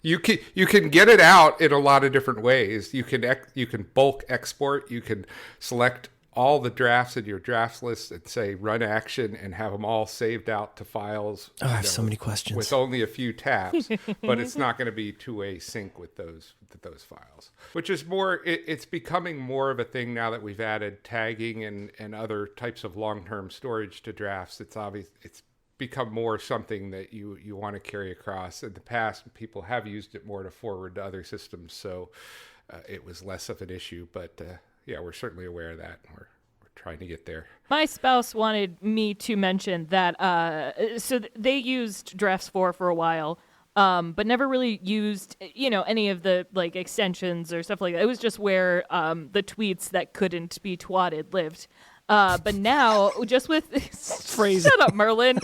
You can get it out in a lot of different ways. You can bulk export. You can select all the drafts in your drafts list and say run action and have them all saved out to files. Oh, I have so many questions with only a few taps, but it's not going to be two-way sync with those files. Which is more. It's becoming more of a thing now that we've added tagging and other types of long-term storage to drafts. It's obvious. It's become more something that you want to carry across. In the past, people have used it more to forward to other systems, so it was less of an issue. But yeah, we're certainly aware of that. We're trying to get there. My spouse wanted me to mention that they used Drafts 4 for a while, but never really used any of the like extensions or stuff like that. It was just where the tweets that couldn't be twatted lived. But now, just with shut up, Merlin.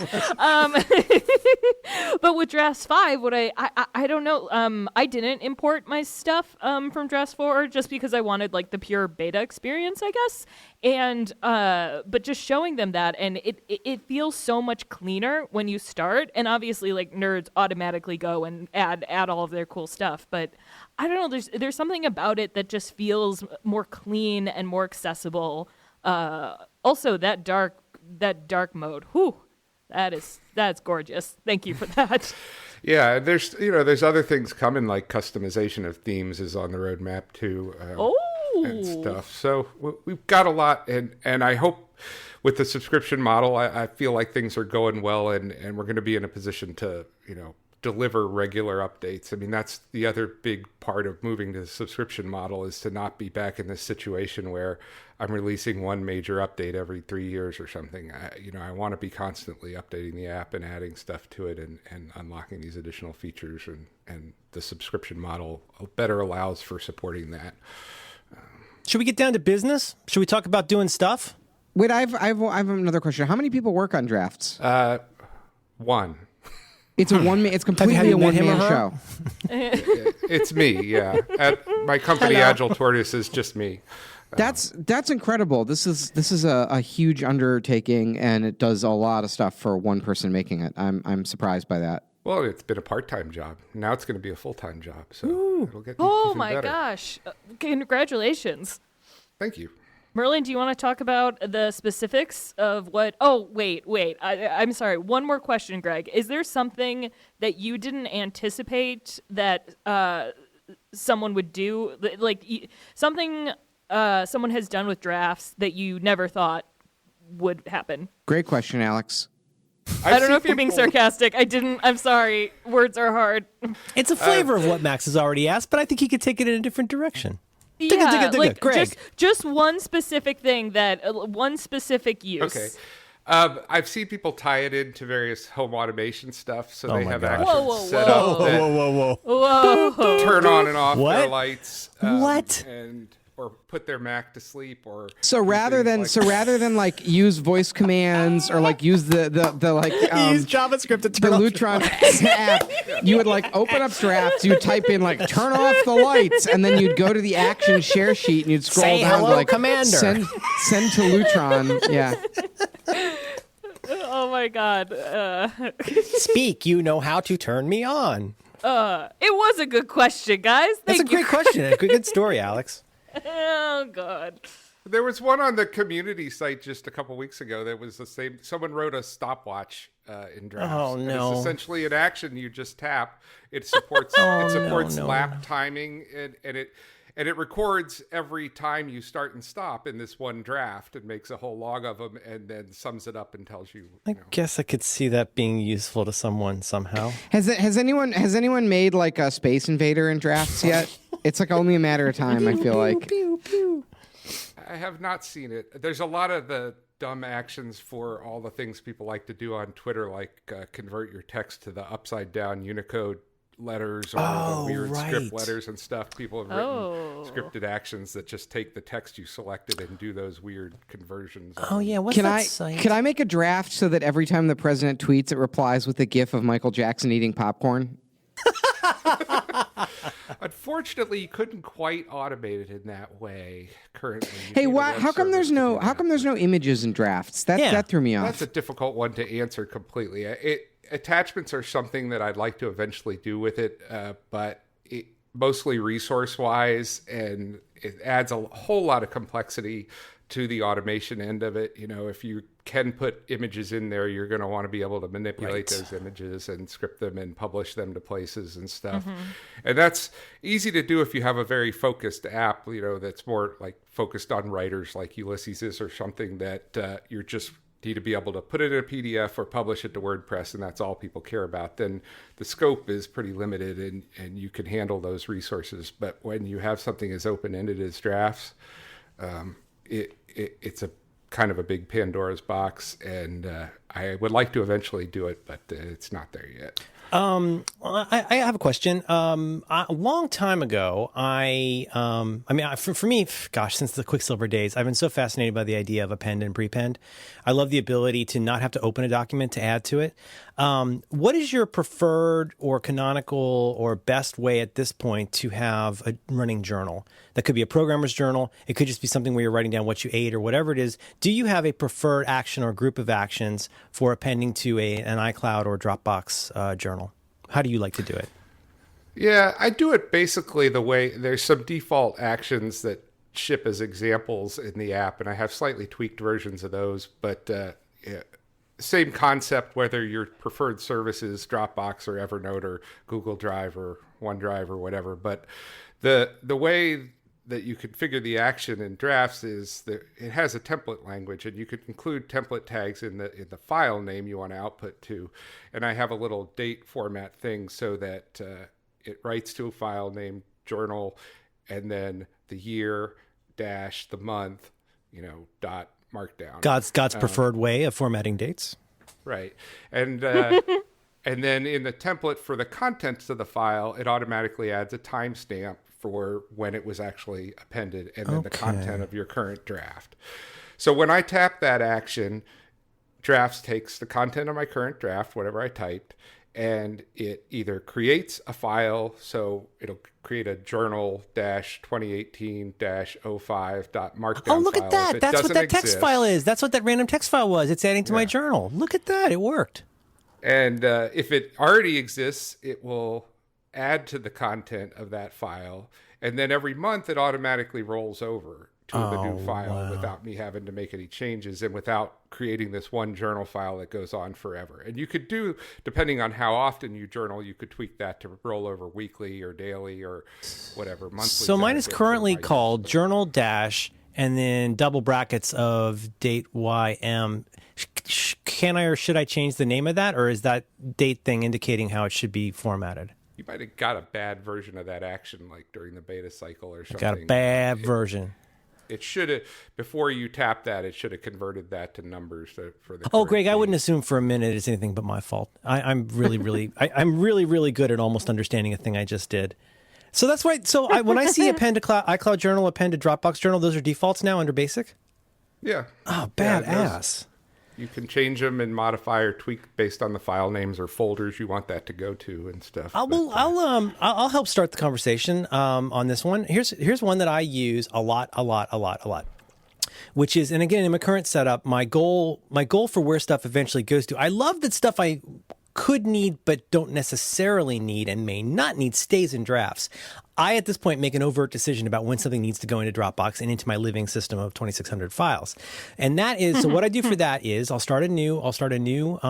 But with Drafts 5, I don't know. I didn't import my stuff from Drafts 4 just because I wanted like the pure beta experience, I guess. And but just showing them that, and it feels so much cleaner when you start. And obviously, like nerds automatically go and add all of their cool stuff. But I don't know. There's something about it that just feels more clean and more accessible. Also that dark mode. Whew, that's gorgeous. Thank you for that. Yeah, there's other things coming, like customization of themes is on the roadmap too. And stuff. So we've got a lot, and I hope with the subscription model, I feel like things are going well, and we're going to be in a position to deliver regular updates. I mean, that's the other big part of moving to the subscription model, is to not be back in this situation where I'm releasing one major update every 3 years or something. I want to be constantly updating the app and adding stuff to it and unlocking these additional features, and the subscription model better allows for supporting that. Should we get down to business? Should we talk about doing stuff? Wait, I have another question. How many people work on Drafts? One. It's it's completely a one-man show. It's me, yeah. At my company, Agile Tortoise, is just me. That's incredible. This is a huge undertaking, and it does a lot of stuff for one person making it. I'm surprised by that. Well, it's been a part-time job. Now it's going to be a full-time job. So it'll get even my better. Gosh. Congratulations. Thank you. Merlin, do you want to talk about the specifics of what... Oh, wait. I'm sorry. One more question, Greg. Is there something that you didn't anticipate that someone would do? Like something someone has done with drafts that you never thought would happen? Great question, Alex. I don't know if you're being sarcastic. I'm sorry. Words are hard. It's a flavor of what Max has already asked, but I think he could take it in a different direction. Yeah, like Greg. just one specific thing one specific use. Okay. I've seen people tie it into various home automation stuff, so they have actions set up that Whoa. turn on and off their lights. What? Or put their Mac to sleep, or so rather than like use voice commands or like use the like use JavaScript to turn the off Lutron app, you would like open up drafts, you'd type in like turn off the lights, and then you'd go to the action share sheet and you'd scroll Say down hello, to like Commander. send to Lutron. Yeah. Oh my my God. Speak, you know how to turn me on. It was a good question, guys. That's a Thank you. great question. A good story, Alex. Oh, God. There was one on the community site just a couple weeks ago that was the same. Someone wrote a stopwatch in drafts. Oh, And no. it's essentially an action you just tap. It supports lap timing and it records every time you start and stop in this one draft and makes a whole log of them and then sums it up and tells you. I guess I could see that being useful to someone somehow. Has anyone made like a Space Invader in drafts yet? It's like only a matter of time. I feel like. I have not seen it. There's a lot of the dumb actions for all the things people like to do on Twitter, like convert your text to the upside down Unicode letters or the weird script letters and stuff. People have written scripted actions that just take the text you selected and do those weird conversions. Oh yeah, what's that site? Can I make a draft so that every time the president tweets, it replies with a GIF of Michael Jackson eating popcorn? Unfortunately, you couldn't quite automate it in that way currently. Hey, how come there's no images in drafts? That threw me off. That's a difficult one to answer completely. Attachments are something that I'd like to eventually do with it, but mostly resource-wise, and it adds a whole lot of complexity to the automation end of it. You know, if you can put images in there, you're going to want to be able to manipulate those images and script them and publish them to places and stuff. Mm-hmm. And that's easy to do if you have a very focused app, you know, that's more like focused on writers like Ulysses is, or something that you're just need to be able to put it in a PDF or publish it to WordPress, and that's all people care about. Then the scope is pretty limited and you can handle those resources. But when you have something as open-ended as drafts, it's a kind of a big Pandora's box, and I would like to eventually do it, but it's not there yet. Well, I have a question. A long time ago, for me, gosh, since the Quicksilver days, I've been so fascinated by the idea of append and prepend. I love the ability to not have to open a document to add to it. What is your preferred or canonical or best way at this point to have a running journal? That could be a programmer's journal. It could just be something where you're writing down what you ate or whatever it is. Do you have a preferred action or group of actions for appending to an iCloud or Dropbox journal? How do you like to do it? Yeah, I do it basically the way there's some default actions that ship as examples in the app, and I have slightly tweaked versions of those, but same concept, whether your preferred service is Dropbox or Evernote or Google Drive or OneDrive or whatever. But the way that you configure the action in drafts is that it has a template language, and you could include template tags in the file name you want to output to. And I have a little date format thing so that it writes to a file named journal, and then the year dash the month, dot markdown. God's preferred way of formatting dates. Right. And and then in the template for the contents of the file, it automatically adds a timestamp for when it was actually appended, and then the content of your current draft. So when I tap that action, drafts takes the content of my current draft, whatever I typed, and it either creates a file, so it'll create a journal-2018-05.markdown. Oh, look at that. That's what that text file is. That's what that random text file was. It's adding to my journal. Look at that. It worked. And if it already exists, it will add to the content of that file, and then every month it automatically rolls over to the new file without me having to make any changes and without creating this one journal file that goes on forever. And you could do, depending on how often you journal, you could tweak that to roll over weekly or daily or whatever, monthly. So mine is currently called journal dash and then double brackets of date YM. Can I or should I change the name of that, or is that date thing indicating how it should be formatted? You might have got a bad version of that action, like during the beta cycle or something. Got a bad version. It should have, before you tap that, it should have converted that to numbers for the. Oh, Greg, I wouldn't assume for a minute it's anything but my fault. I'm really, really good at almost understanding a thing I just did. So that's right. So when I see append to iCloud journal, append to Dropbox journal, those are defaults now under basic? Yeah. Oh, badass. You can change them and modify or tweak based on the file names or folders you want that to go to and stuff. I'll help start the conversation on this one. Here's one that I use a lot. which is, and again, in my current setup, my goal for where stuff eventually goes to, I love that stuff I could need but don't necessarily need and may not need stays in drafts. I, at this point, make an overt decision about when something needs to go into Dropbox and into my living system of 2,600 files. And that is, so what I do for that is I'll start a new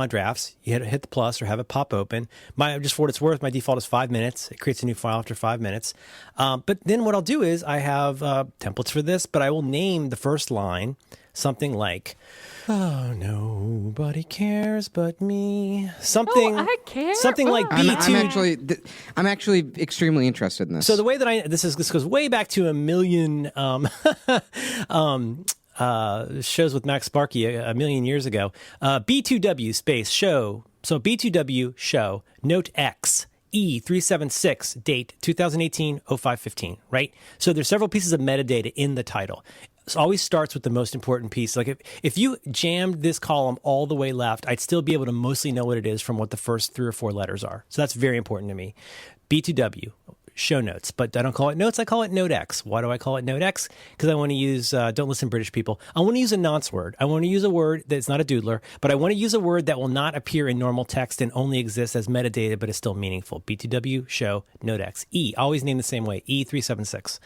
drafts. You hit the plus or have it pop open. Just for what it's worth, my default is 5 minutes. It creates a new file after 5 minutes. But then what I'll do is I have templates for this, but I will name the first line something like, "Oh, nobody cares but me." Something. Oh, I care. Something like B2. I'm actually extremely interested in this. So the way that this goes way back to a million shows with Max Sparky a million years ago. B2W space show. So B2W show note X. E376 date 2018-05-15, right? So there's several pieces of metadata in the title. It always starts with the most important piece. Like if you jammed this column all the way left, I'd still be able to mostly know what it is from what the first 3 or 4 letters are. So that's very important to me. B2W, show notes, but I don't call it notes. I call it Note X. Why do I call it Note X? Because I want to use, don't listen British people, I want to use a nonce word. I want to use a word that's not a doodler, but I want to use a word that will not appear in normal text and only exists as metadata, but is still meaningful. B2W, show, Note X. E, always named the same way, E376.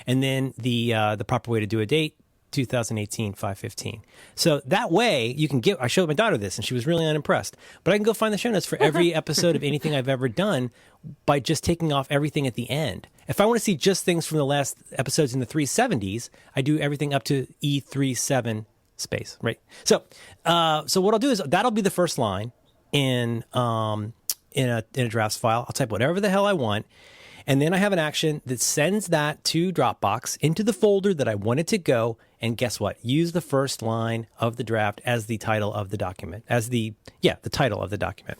And then the proper way to do a date, 2018-05-15. So that way you can I showed my daughter this and she was really unimpressed, but I can go find the show notes for every episode of anything I've ever done by just taking off everything at the end. If I want to see just things from the last episodes in the 370s, I do everything up to E37 space, right? So what I'll do is that'll be the first line in a drafts file. I'll type whatever the hell I want. And then I have an action that sends that to Dropbox into the folder that I want it to go. And guess what? Use the first line of the draft as the title of the document, the title of the document.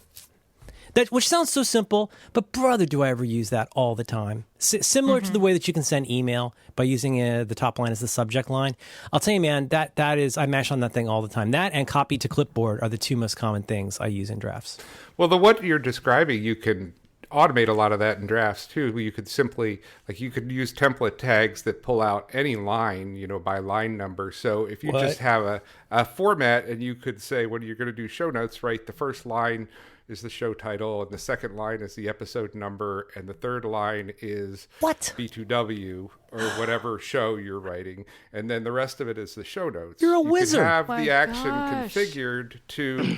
Which sounds so simple, but brother, do I ever use that all the time. Similar to the way that you can send email by using the top line as the subject line. I'll tell you, man, that is, I mash on that thing all the time. That and copy to clipboard are the 2 most common things I use in drafts. Well, what you're describing, you can automate a lot of that in drafts too. You could simply, you could use template tags that pull out any line, by line number. So if you just have a format and you could say, when you're going to do show notes, right, the first line is the show title, and the second line is the episode number, and the third line is B2W or whatever show you're writing, and then the rest of it is the show notes. You're a wizard. You can have the action configured to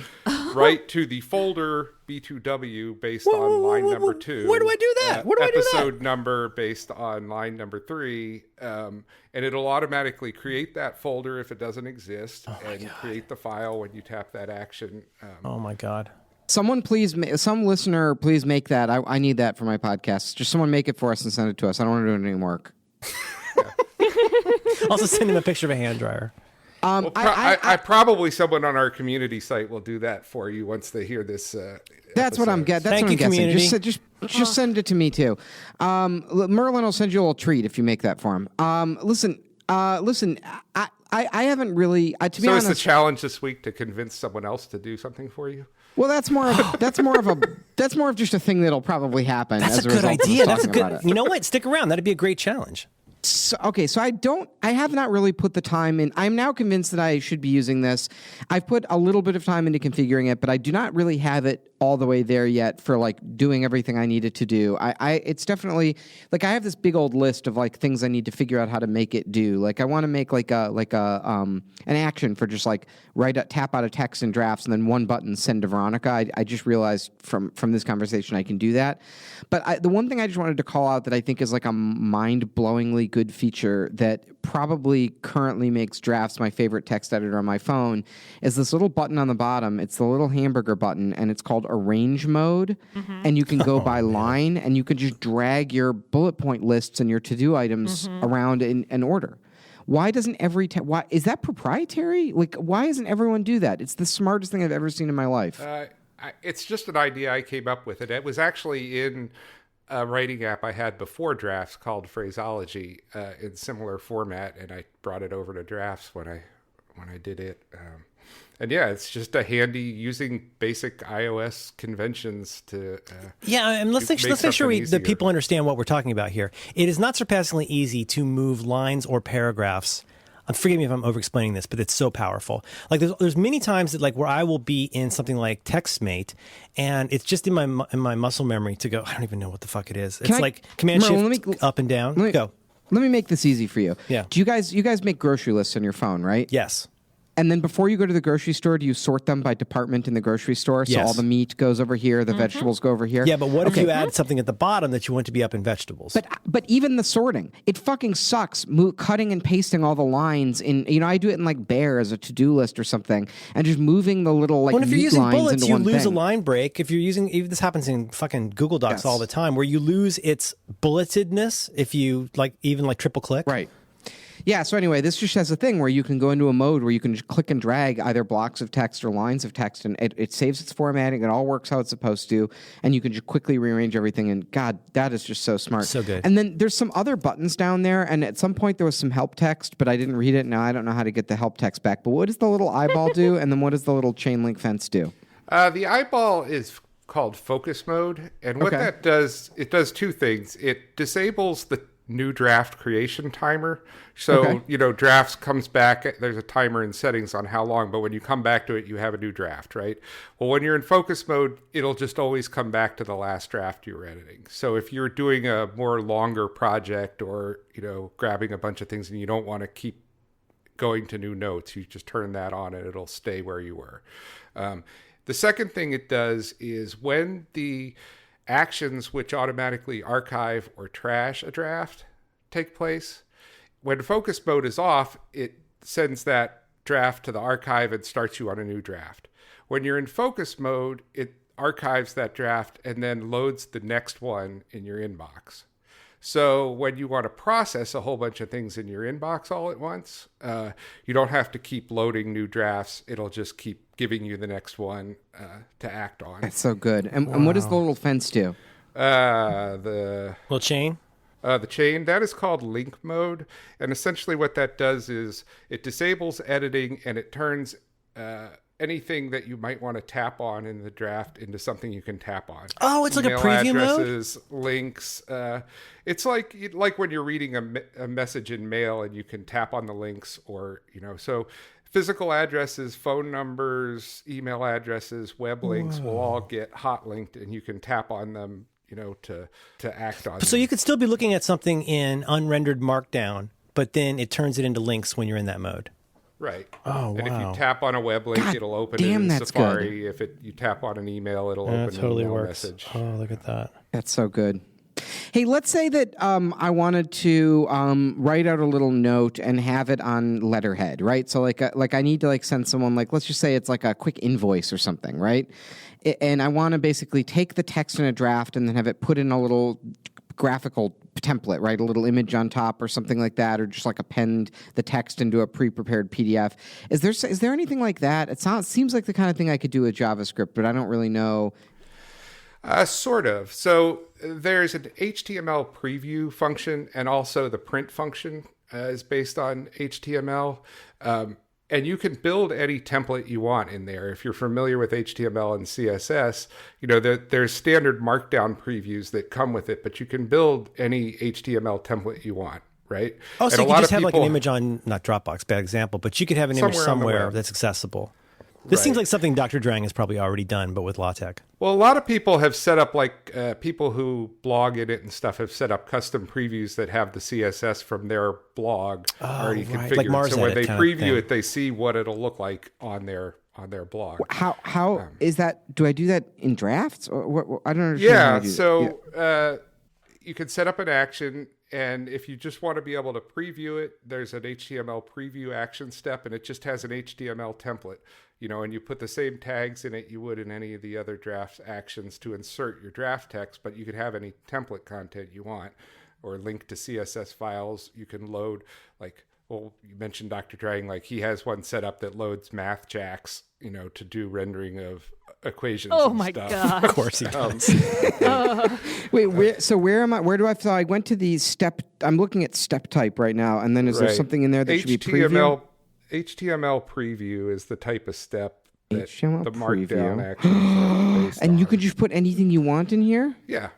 write to the folder B2W based on line number 2. Where do I do that? Where do I do that? Episode number based on line number 3, and it'll automatically create that folder if it doesn't exist, and create the file when you tap that action. Oh my God. Some listener, please make that. I need that for my podcast. Just someone make it for us and send it to us. I don't want to do any work. Also send him a picture of a hand dryer. Probably someone on our community site will do that for you once they hear this. That's what I'm getting. Thank you, community. Just send it to me too. Merlin will send you a little treat if you make that for him. Listen. I haven't really. To be honest, is the challenge this week to convince someone else to do something for you? Well, that's more of just a thing that'll probably happen. That's as a good idea. That's a good. It. You know what? Stick around. That'd be a great challenge. So I have not really put the time in. I'm now convinced that I should be using this. I've put a little bit of time into configuring it, but I do not really have it all the way there yet for doing everything I needed to do. It's definitely I have this big old list of things I need to figure out how to make it do. I want to make an action for just tap out a text in drafts and then one button send to Veronica. I just realized from this conversation I can do that. But the one thing I just wanted to call out that I think is a mind-blowingly good feature that probably currently makes drafts my favorite text editor on my phone is this little button on the bottom. It's the little hamburger button, and it's called Arrange Mode. And you can go by line, and you can just drag your bullet point lists and your to-do items around in order. Why doesn't why is that proprietary? Why doesn't everyone do that? It's the smartest thing I've ever seen in my life. It's just an idea I came up with. It was actually in a writing app I had before drafts called Phraseology in similar format, and I brought it over to drafts when I did it. And yeah, it's just a handy using basic iOS conventions to. And let's make sure that people understand what we're talking about here. It is not surpassingly easy to move lines or paragraphs forgive me if I'm over-explaining this, but it's so powerful. Like there's many times that like where I will be in something like TextMate, and it's just in my muscle memory to go, I don't even know what the fuck it is. It's like Command Shift up and down. Go. Let me make this easy for you. Yeah. Do you guys make grocery lists on your phone, right? Yes. And then before you go to the grocery store, do you sort them by department in the grocery store? So Yes. all the meat goes over here, the vegetables go over here? Yeah, but what if you add something at the bottom that you want to be up in vegetables? But even the sorting, it fucking sucks. Cutting and pasting all the lines in. I do it in like Bear as a to-do list or something, and just moving the little like When if you're meat using lines bullets, into you one lose thing. a line break. If you're using, even this happens in fucking Google Docs Yes. all the time, where you lose its bulletedness if you even triple click. Right. Yeah, so anyway, this just has a thing where you can go into a mode where you can just click and drag either blocks of text or lines of text, and it saves its formatting. It all works how it's supposed to, and you can just quickly rearrange everything. And God, that is just so smart. So good. And then there's some other buttons down there, and at some point there was some help text, but I didn't read it. Now I don't know how to get the help text back. But what does the little eyeball do, and then what does the little chain link fence do? The eyeball is called focus mode, and what that does, it does two things. It disables the new draft creation timer. So, drafts comes back, there's a timer in settings on how long, but when you come back to it, you have a new draft, right? Well, when you're in focus mode, it'll just always come back to the last draft you were editing. So if you're doing a more longer project or, grabbing a bunch of things and you don't want to keep going to new notes, you just turn that on and it'll stay where you were. The second thing it does is when the actions which automatically archive or trash a draft take place, when focus mode is off, it sends that draft to the archive and starts you on a new draft. When you're in focus mode, it archives that draft and then loads the next one in your inbox. So when you want to process a whole bunch of things in your inbox all at once, you don't have to keep loading new drafts. It'll just keep giving you the next one to act on. That's so good. And what does the little fence do? The Little chain. The chain, that is called link mode. And essentially what that does is it disables editing and it turns anything that you might want to tap on in the draft into something you can tap on. Oh, it's Email like a preview addresses, links. It's like when you're reading a message in mail and you can tap on the links or, so physical addresses, phone numbers, email addresses, web links will all get hot linked and you can tap on them, to act on. So them. you could still be looking at something in unrendered Markdown, but then it turns it into links when you're in that mode. Right. Oh, and wow. if you tap on a web link, God it'll open damn, it in that's Safari. If you tap on an email, it'll open an email message. Oh, look at that. That's so good. Hey, let's say that I wanted to write out a little note and have it on letterhead, right? So like I need to send someone let's just say it's like a quick invoice or something, right? And I want to basically take the text in a draft and then have it put in a little graphical template, right? A little image on top or something like that, or just append the text into a pre-prepared PDF. Is there anything like that? It seems like the kind of thing I could do with JavaScript, but I don't really know. Sort of. So there's an HTML preview function, and also the print function is based on HTML. And you can build any template you want in there. If you're familiar with HTML and CSS, there's standard Markdown previews that come with it, but you can build any HTML template you want, right? Oh, so and you could just have an image on, not Dropbox, bad example, but you could have an image somewhere that's accessible. This seems like something Dr. Drang has probably already done, but with LaTeX. Well, a lot of people have set up, people who blog in it and stuff have set up custom previews that have the CSS from their blog already configured. Like Mars so when Edit they kind of preview thing. it, they see what it'll look like on their blog. How is that? Do I do that in drafts? Or what, I don't understand. How I do So you can set up an action, and if you just want to be able to preview it, there's an HTML preview action step, and it just has an HTML template. And you put the same tags in it you would in any of the other draft actions to insert your draft text, but you could have any template content you want or link to CSS files. You can load, you mentioned Dr. Drang, he has one set up that loads math jacks, to do rendering of equations. Oh and my stuff. God. Of course he does. Wait, where am I? Where do I? So I went to the step. I'm looking at step type right now, and then is there Right. something in there that should be preview? HTML preview is the type of step that HTML the Markdown preview. actions are based And you on. could just put anything you want in here? Yeah,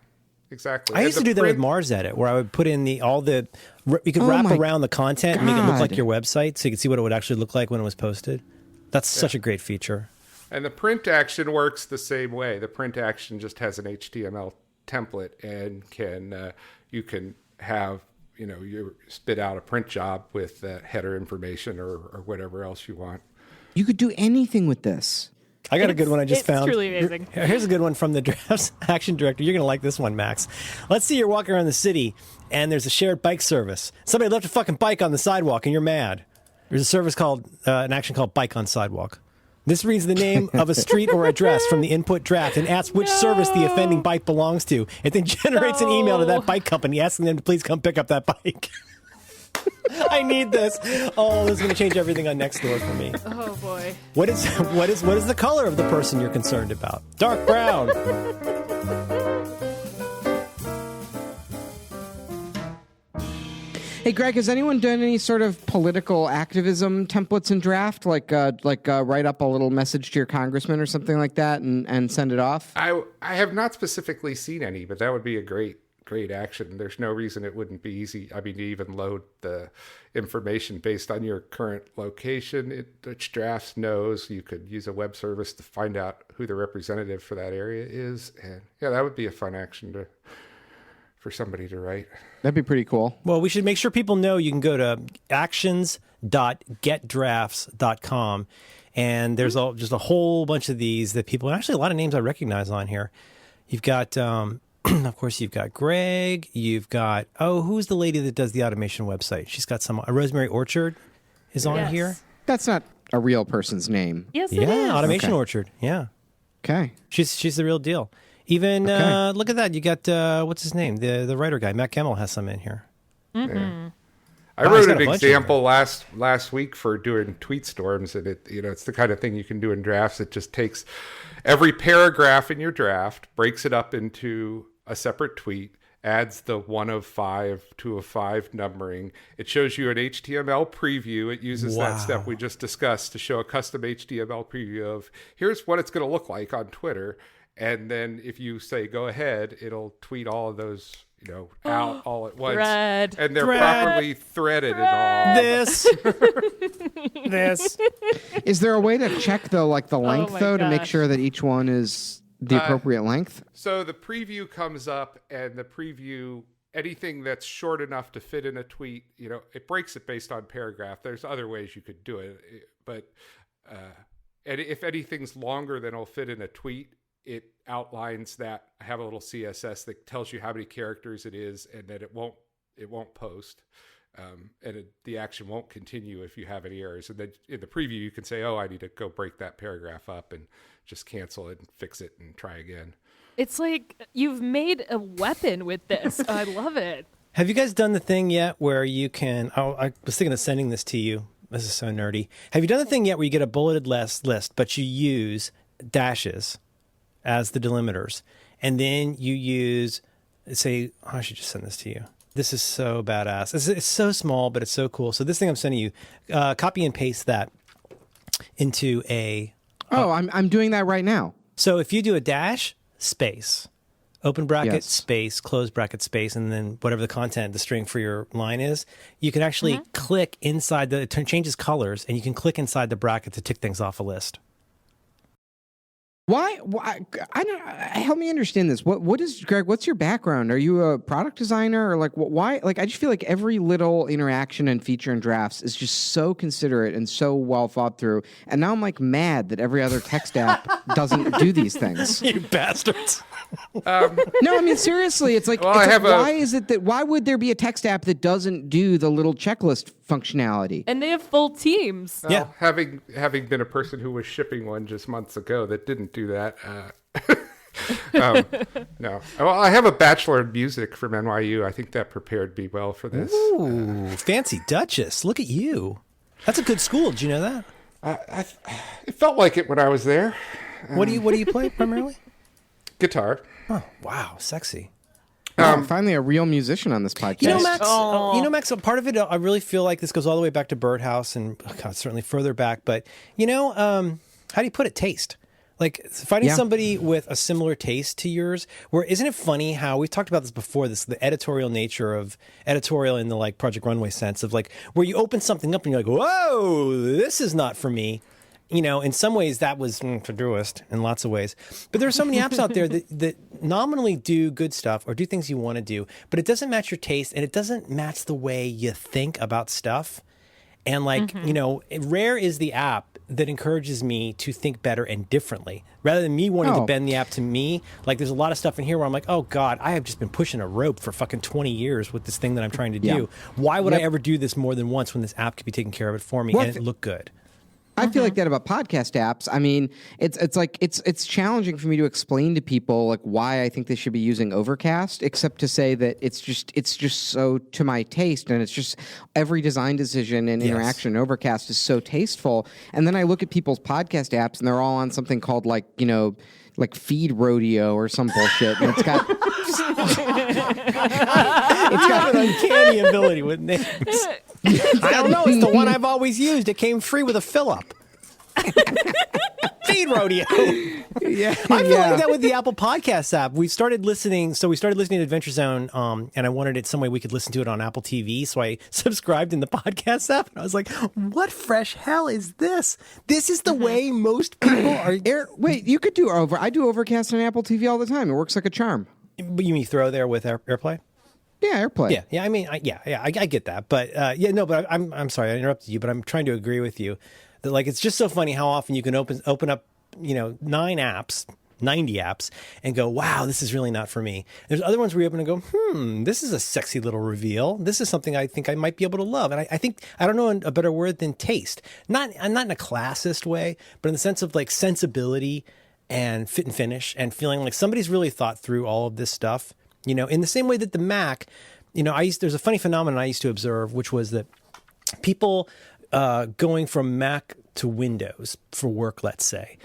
exactly. I And used to the do that with print- Mars Edit, where I would put in you could Oh wrap my around the content and make it look like God. your website, so you could see what it would actually look like when it was posted. That's such a great feature. And the print action works the same way. The print action just has an HTML template and you can have, you spit out a print job with header information or whatever else you want. You could do anything with this. I got a good one I just it's found. truly amazing. Here's a good one from the Drafts Action Director. You're going to like this one, Max. Let's say you're walking around the city and there's a shared bike service. Somebody left a fucking bike on the sidewalk and you're mad. There's a service called, an action called Bike on Sidewalk. This reads the name of a street or address from the input draft and asks which service the offending bike belongs to. It then generates an email to that bike company asking them to please come pick up that bike. I need this. Oh, this is going to change everything on Nextdoor for me. Oh boy. What is the color of the person you're concerned about? Dark brown. Hey, Greg, has anyone done any sort of political activism templates in draft, like write up a little message to your congressman or something like that and send it off? I have not specifically seen any, but that would be a great action. There's no reason it wouldn't be easy. I mean, to even load the information based on your current location, which drafts knows. You could use a web service to find out who the representative for that area is. And yeah, that would be a fun action for somebody to write. That'd be pretty cool. Well, we should make sure people know you can go to actions.getdrafts.com, and there's just a whole bunch of these that people, actually a lot of names I recognize on here. You've got, of course, you've got Greg. You've got, who's the lady that does the automation website? She's got Rosemary Orchard is on Yes. here. That's not a real person's name. Yes, it is. Yeah, Automation Okay. Orchard. Yeah, Okay. she's the real deal. Even Okay. look at that. You got what's his name? The writer guy, Matt Gemmell, has some in here. Yeah. I Wow, he's wrote got an a bunch in example last week for doing tweet storms, and it's the kind of thing you can do in drafts. It just takes every paragraph in your draft, breaks it up into a separate tweet, adds the 1 of 5, 2 of 5 numbering. It shows you an HTML preview. It uses that step we just discussed to show a custom HTML preview of here's what it's going to look like on Twitter. And then if you say go ahead, it'll tweet all of those, out all at once. Thread. And they're Thread. properly threaded and all. This. Is there a way to check the length my though to make gosh. sure that each one is the appropriate length? So the preview comes up, and the preview, anything that's short enough to fit in a tweet, it breaks it based on paragraph. There's other ways you could do it, but and if anything's longer than will fit in a tweet, it outlines that. I have a little CSS that tells you how many characters it is, and that it won't post, and the action won't continue if you have any errors. And then in the preview, you can say, "Oh, I need to go break that paragraph up and just cancel it and fix it and try again." It's like you've made a weapon with this. I love it. Have you guys done the thing yet where you can? I was thinking of sending this to you. This is so nerdy. Have you done the thing yet where you get a bulleted list, but you use dashes as the delimiters, and then you use, say, I should just send this to you. This is so badass. It's so small, but it's so cool. So this thing I'm sending you, copy and paste that into a. I'm doing that right now. So if you do a dash space, open bracket Yes. space, close bracket space, and then whatever the content, the string for your line is, you can actually click inside it changes colors, and you can click inside the bracket to tick things off a list. Why? I don't. Help me understand this. What is Greg? What's your background? Are you a product designer or why? I just feel like every little interaction and feature in drafts is just so considerate and so well thought through. And now I'm mad that every other text app doesn't do these things. You bastards. No, I mean seriously, it's why would there be a text app that doesn't do the little checklist functionality? And they have full teams. Yeah. Having been a person who was shipping one just months ago that didn't do that. No. Well, I have a bachelor in music from NYU. I think that prepared me well for this. Ooh, fancy Duchess. Look at you. That's a good school. Did you know that? It felt like it when I was there. What do you play primarily? Guitar. Oh, wow, sexy. Finally, a real musician on this podcast. You know, Max. Oh. Max. A part of it, I really feel like this goes all the way back to Birdhouse, and certainly further back. But how do you put it? Taste. Like finding Yeah. somebody with a similar taste to yours, where isn't it funny how we've talked about this before, the editorial nature of editorial in the like Project Runway sense of like where you open something up and you're like, whoa, this is not for me. You know, in some ways that was Todoist in lots of ways. But there are so many apps out there that nominally do good stuff or do things you want to do, but it doesn't match your taste and it doesn't match the way you think about stuff. And like, you know, rare is the app that encourages me to think better and differently rather than me wanting to bend the app to me. Like there's a lot of stuff in here where I'm like, oh God, I have just been pushing a rope for fucking 20 years with this thing that I'm trying to do. Why would I ever do this more than once when this app could be taking care of it for me and it look good? I feel like that about podcast apps. I mean, it's like it's challenging for me to explain to people like why I think they should be using Overcast, except to say that it's just so to my taste, and it's just every design decision and interaction in Overcast is so tasteful. And then I look at people's podcast apps, and they're all on something called like like Feed Rodeo or some bullshit, and it's got It's got an uncanny ability with names. I don't know. It's the one I've always used. It came free with a fill-up. Feed Rodeo. yeah. I feel like that with the Apple Podcasts app. We started listening to Adventure Zone, and I wanted it some way we could listen to it on Apple TV. So I subscribed in the podcast app, and I was like, "What fresh hell is this? This is the way most people are." Wait, you could do I do Overcast on Apple TV all the time. It works like a charm. But you mean throw there with AirPlay? Yeah, AirPlay. Yeah. I mean, I get that, but but I'm sorry I interrupted you, but I'm trying to agree with you that like it's just so funny how often you can open up 90 apps and go, wow, this is really not for me. There's other ones where you open and go, this is a sexy little reveal. This is something I think I might be able to love, and I think I don't know a better word than taste. Not in a classist way, but in the sense of like sensibility and fit and finish and feeling like somebody's really thought through all of this stuff. You know, in the same way that the Mac, there's a funny phenomenon I used to observe, which was that people going from Mac to Windows for work, let's say,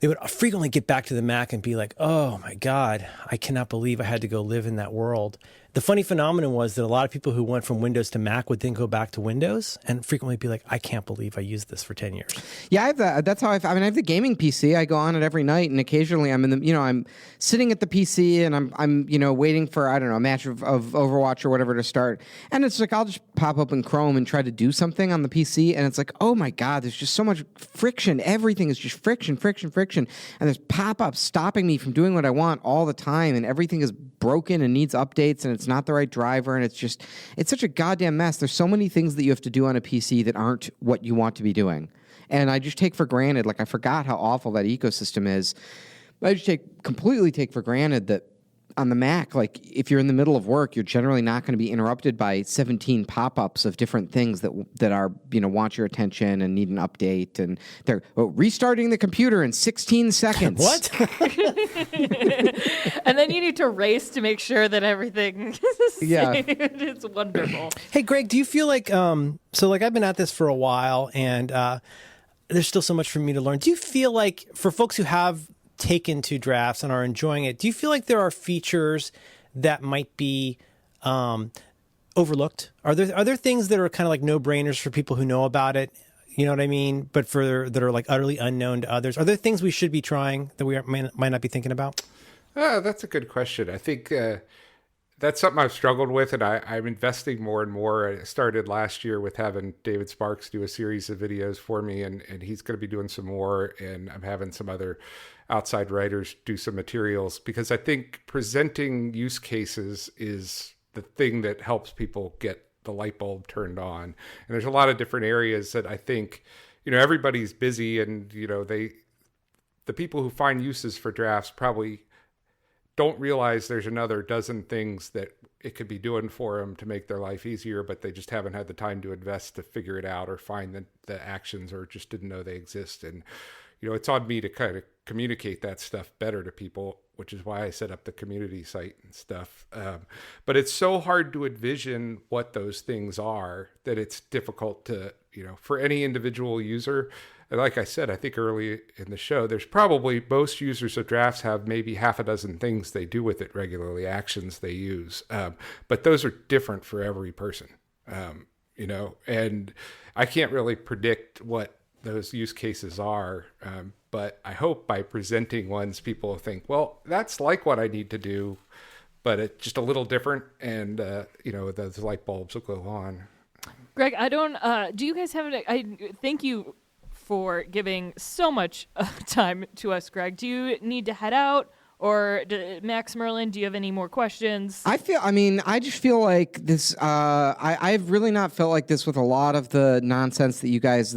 they would frequently get back to the Mac and be like, oh my God, I cannot believe I had to go live in that world. The funny phenomenon was that a lot of people who went from Windows to Mac would then go back to Windows and frequently be like, I can't believe I used this for 10 years. Yeah, I have that. That's how I have the gaming PC. I go on it every night, and occasionally I'm in the, I'm sitting at the PC and I'm waiting for, I don't know, a match of Overwatch or whatever to start. And it's like, I'll just pop up in Chrome and try to do something on the PC. And it's like, oh my God, there's just so much friction. Everything is just friction. And there's pop-ups stopping me from doing what I want all the time. And everything is broken and needs updates, and it's not the right driver, and it's such a goddamn mess. There's so many things that you have to do on a PC that aren't what you want to be doing, and I just take for granted, like I forgot how awful that ecosystem is. I just completely take for granted that on the Mac, like if you're in the middle of work, you're generally not going to be interrupted by 17 pop-ups of different things that are want your attention and need an update, and they're restarting the computer in 16 seconds. What? And then you need to race to make sure that everything is saved. Yeah. It's wonderful. Hey, Greg, do you feel like, so like I've been at this for a while and there's still so much for me to learn. Do you feel like for folks who have taken to drafts and are enjoying it, do you feel like there are features that might be overlooked? Are there things that are kind of like no-brainers for people who know about it? You know what I mean? But that are like utterly unknown to others. Are there things we should be trying that we might not be thinking about? That's a good question. I think that's something I've struggled with, and I'm investing more and more. I started last year with having David Sparks do a series of videos for me, and he's going to be doing some more, and I'm having some other outside writers do some materials, because I think presenting use cases is the thing that helps people get the light bulb turned on. And there's a lot of different areas that I think, everybody's busy, and, the people who find uses for drafts probably don't realize there's another dozen things that it could be doing for them to make their life easier, but they just haven't had the time to invest to figure it out or find the actions, or just didn't know they exist. And, it's on me to kind of communicate that stuff better to people, which is why I set up the community site and stuff. But it's so hard to envision what those things are that it's difficult to, for any individual user. And like I said, I think early in the show, there's probably most users of drafts have maybe half a dozen things they do with it regularly, actions they use. But those are different for every person, and I can't really predict what those use cases are. But I hope by presenting ones, people will think, well, that's like what I need to do, but it's just a little different. And, those light bulbs will go on. Greg, do you guys have I thank you for giving so much time to us, Greg. Do you need to head out? Or Max, Merlin, do you have any more questions? I just feel like this, I've really not felt like this with a lot of the nonsense that you guys,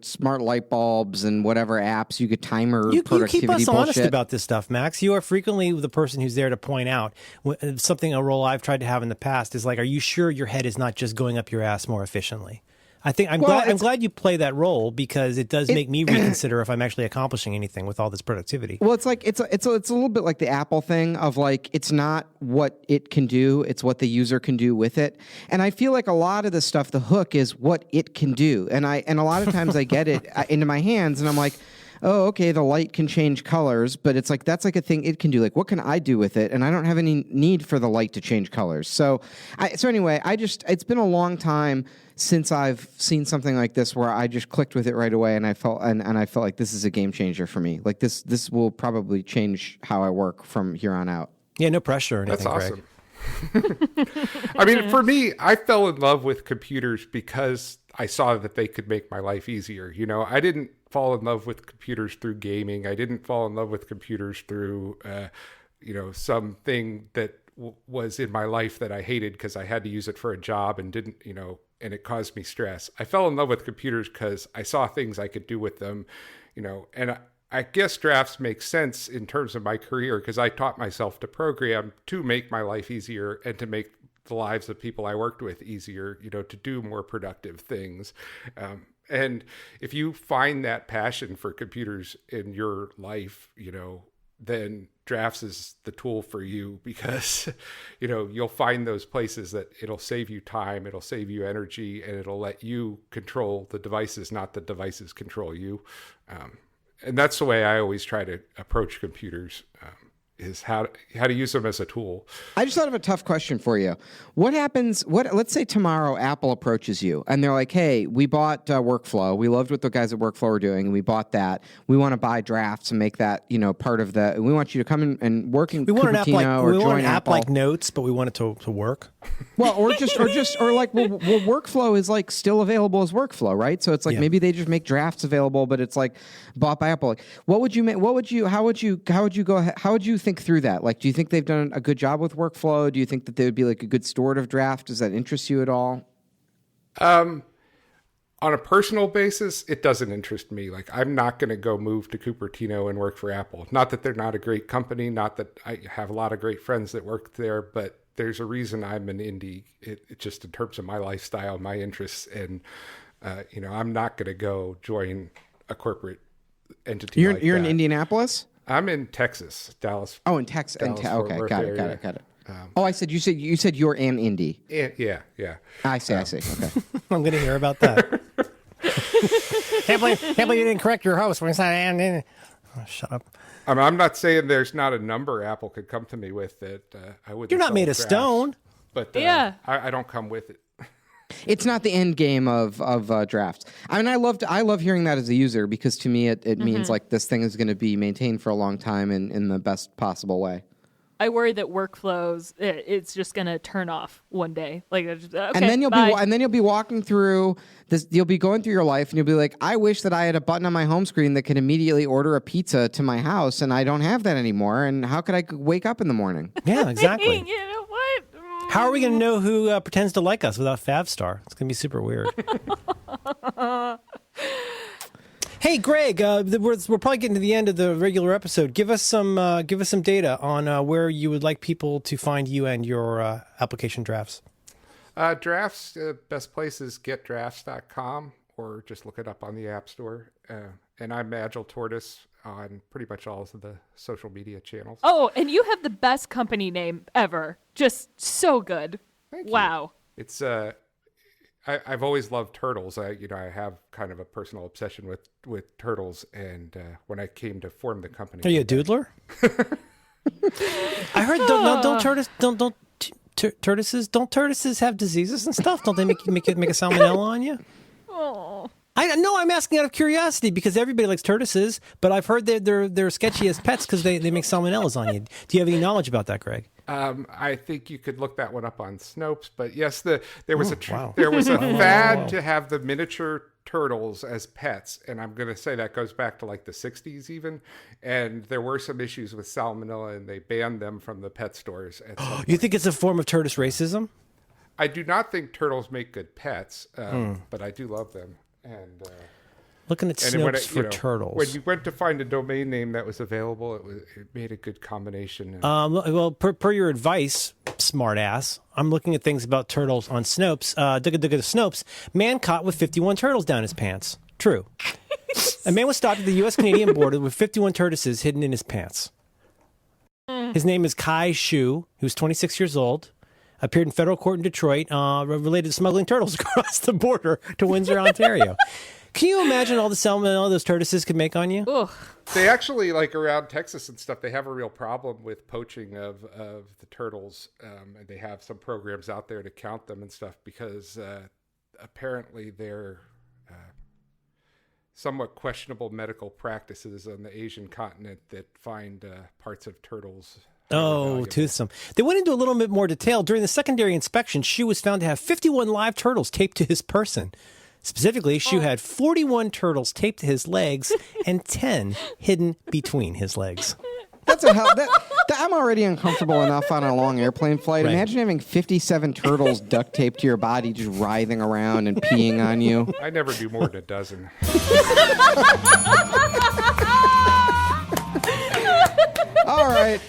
smart light bulbs and whatever apps, you could timer productivity You keep us bullshit. honest about this stuff, Max. You are frequently the person who's there to point out a role I've tried to have in the past is like, are you sure your head is not just going up your ass more efficiently? I'm glad you play that role because it does make me reconsider if I'm actually accomplishing anything with all this productivity. Well, it's like it's a little bit like the Apple thing of like it's not what it can do, it's what the user can do with it. And I feel like a lot of the stuff, the hook is what it can do. And a lot of times I get it into my hands and I'm like, oh, okay, the light can change colors, but it's like that's like a thing it can do. Like, what can I do with it? And I don't have any need for the light to change colors. So anyway, it's been a long time since I've seen something like this where I just clicked with it right away, and I felt like this is a game changer for me. Like this will probably change how I work from here on out. Yeah, no pressure or anything, That's awesome. Greg. I mean, for me, I fell in love with computers because I saw that they could make my life easier. I didn't fall in love with computers through gaming. I didn't fall in love with computers through, something that was in my life that I hated because I had to use it for a job and didn't, and it caused me stress. I fell in love with computers because I saw things I could do with them, and I guess drafts make sense in terms of my career because I taught myself to program to make my life easier and to make the lives of people I worked with easier, to do more productive things. And if you find that passion for computers in your life, then drafts is the tool for you because, you'll find those places that it'll save you time, it'll save you energy, and it'll let you control the devices, not the devices control you. And that's the way I always try to approach computers, is how to use them as a tool. I just thought of a tough question for you. What happens, let's say tomorrow Apple approaches you and they're like, hey, we bought Workflow. We loved what the guys at Workflow were doing and we bought that. We want to buy drafts and make that, part of the, we want you to come in and work in Cupertino or join Apple. Like Notes, but we want it to work. Well, or like, Workflow is like still available as Workflow, right? So it's like maybe they just make drafts available, but it's like bought by Apple. Like, how would you think through that? Like, do you think they've done a good job with Workflow? Do you think that they would be like a good steward of draft? Does that interest you at all? On a personal basis, it doesn't interest me. Like, I'm not going to go move to Cupertino and work for Apple. Not that they're not a great company, not that I have a lot of great friends that work there, but there's a reason I'm an indie. It just in terms of my lifestyle, my interests, and I'm not going to go join a corporate entity. You're that. in Indianapolis? I'm in Texas, Dallas. Oh, in Texas. Okay, got it. I said you said you're an indie. Yeah. I see. Okay. I'm going to hear about that. Can't believe you didn't correct your host when he said, shut up. I'm not saying there's not a number Apple could come to me with that I wouldn't. You're not made of stone. But I don't come with it. It's not the end game of drafts. I mean, I love hearing that as a user because to me it means like this thing is going to be maintained for a long time in the best possible way. I worry that workflows it's just going to turn off one day. Like, okay, and then you'll be walking through this. You'll be going through your life, and you'll be like, "I wish that I had a button on my home screen that could immediately order a pizza to my house, and I don't have that anymore. And how could I wake up in the morning?" Yeah, exactly. You know what? How are we going to know who pretends to like us without Favstar? It's going to be super weird. Hey, Greg, we're probably getting to the end of the regular episode. Give us some data on where you would like people to find you and your application drafts. Drafts, best place is getdrafts.com or just look it up on the App Store. And I'm Agile Tortoise on pretty much all of the social media channels. Oh, and you have the best company name ever. Just so good. Thank you. Wow. It's I've always loved turtles. I have kind of a personal obsession with turtles, and when I came to form the company, are you a doodler? I heard tortoises have diseases and stuff? Don't they make a salmonella on you? Oh. I'm asking out of curiosity because everybody likes tortoises, but I've heard that they're sketchy as pets because they make salmonellas on you. Do you have any knowledge about that, Greg? I think you could look that one up on Snopes, but yes, there was a Wow. fad to have the miniature turtles as pets, and I'm going to say that goes back to like the 60s even, and there were some issues with salmonella, and they banned them from the pet stores. At some You think it's a form of tortoise racism? I do not think turtles make good pets, but I do love them. And Looking at and when Snopes for turtles. when you went to find a domain name that was available, it made a good combination. And Well, per your advice, smart ass, I'm looking at things about turtles on Snopes. Snopes. Man caught with 51 turtles down his pants. True. A man was stopped at the U.S.-Canadian border with 51 tortoises hidden in his pants. His name is Kai Shu. He was 26 years old. Appeared in federal court in Detroit related to smuggling turtles across the border to Windsor, Ontario. Can you imagine all the salmonella those tortoises could make on you? Ugh. they actually, like around Texas and stuff, they have a real problem with poaching of the turtles, and they have some programs out there to count them and stuff because apparently they're somewhat questionable medical practices on the Asian continent that find parts of turtles. Oh, toothsome. They went into a little bit more detail. During the secondary inspection, Shu was found to have 51 live turtles taped to his person. Specifically, Shu had 41 turtles taped to his legs and 10 hidden between his legs. That's a hell. I'm already uncomfortable enough on a long airplane flight. Right. Imagine having 57 turtles duct taped to your body, just writhing around and peeing on you. I never do more than a dozen. All right.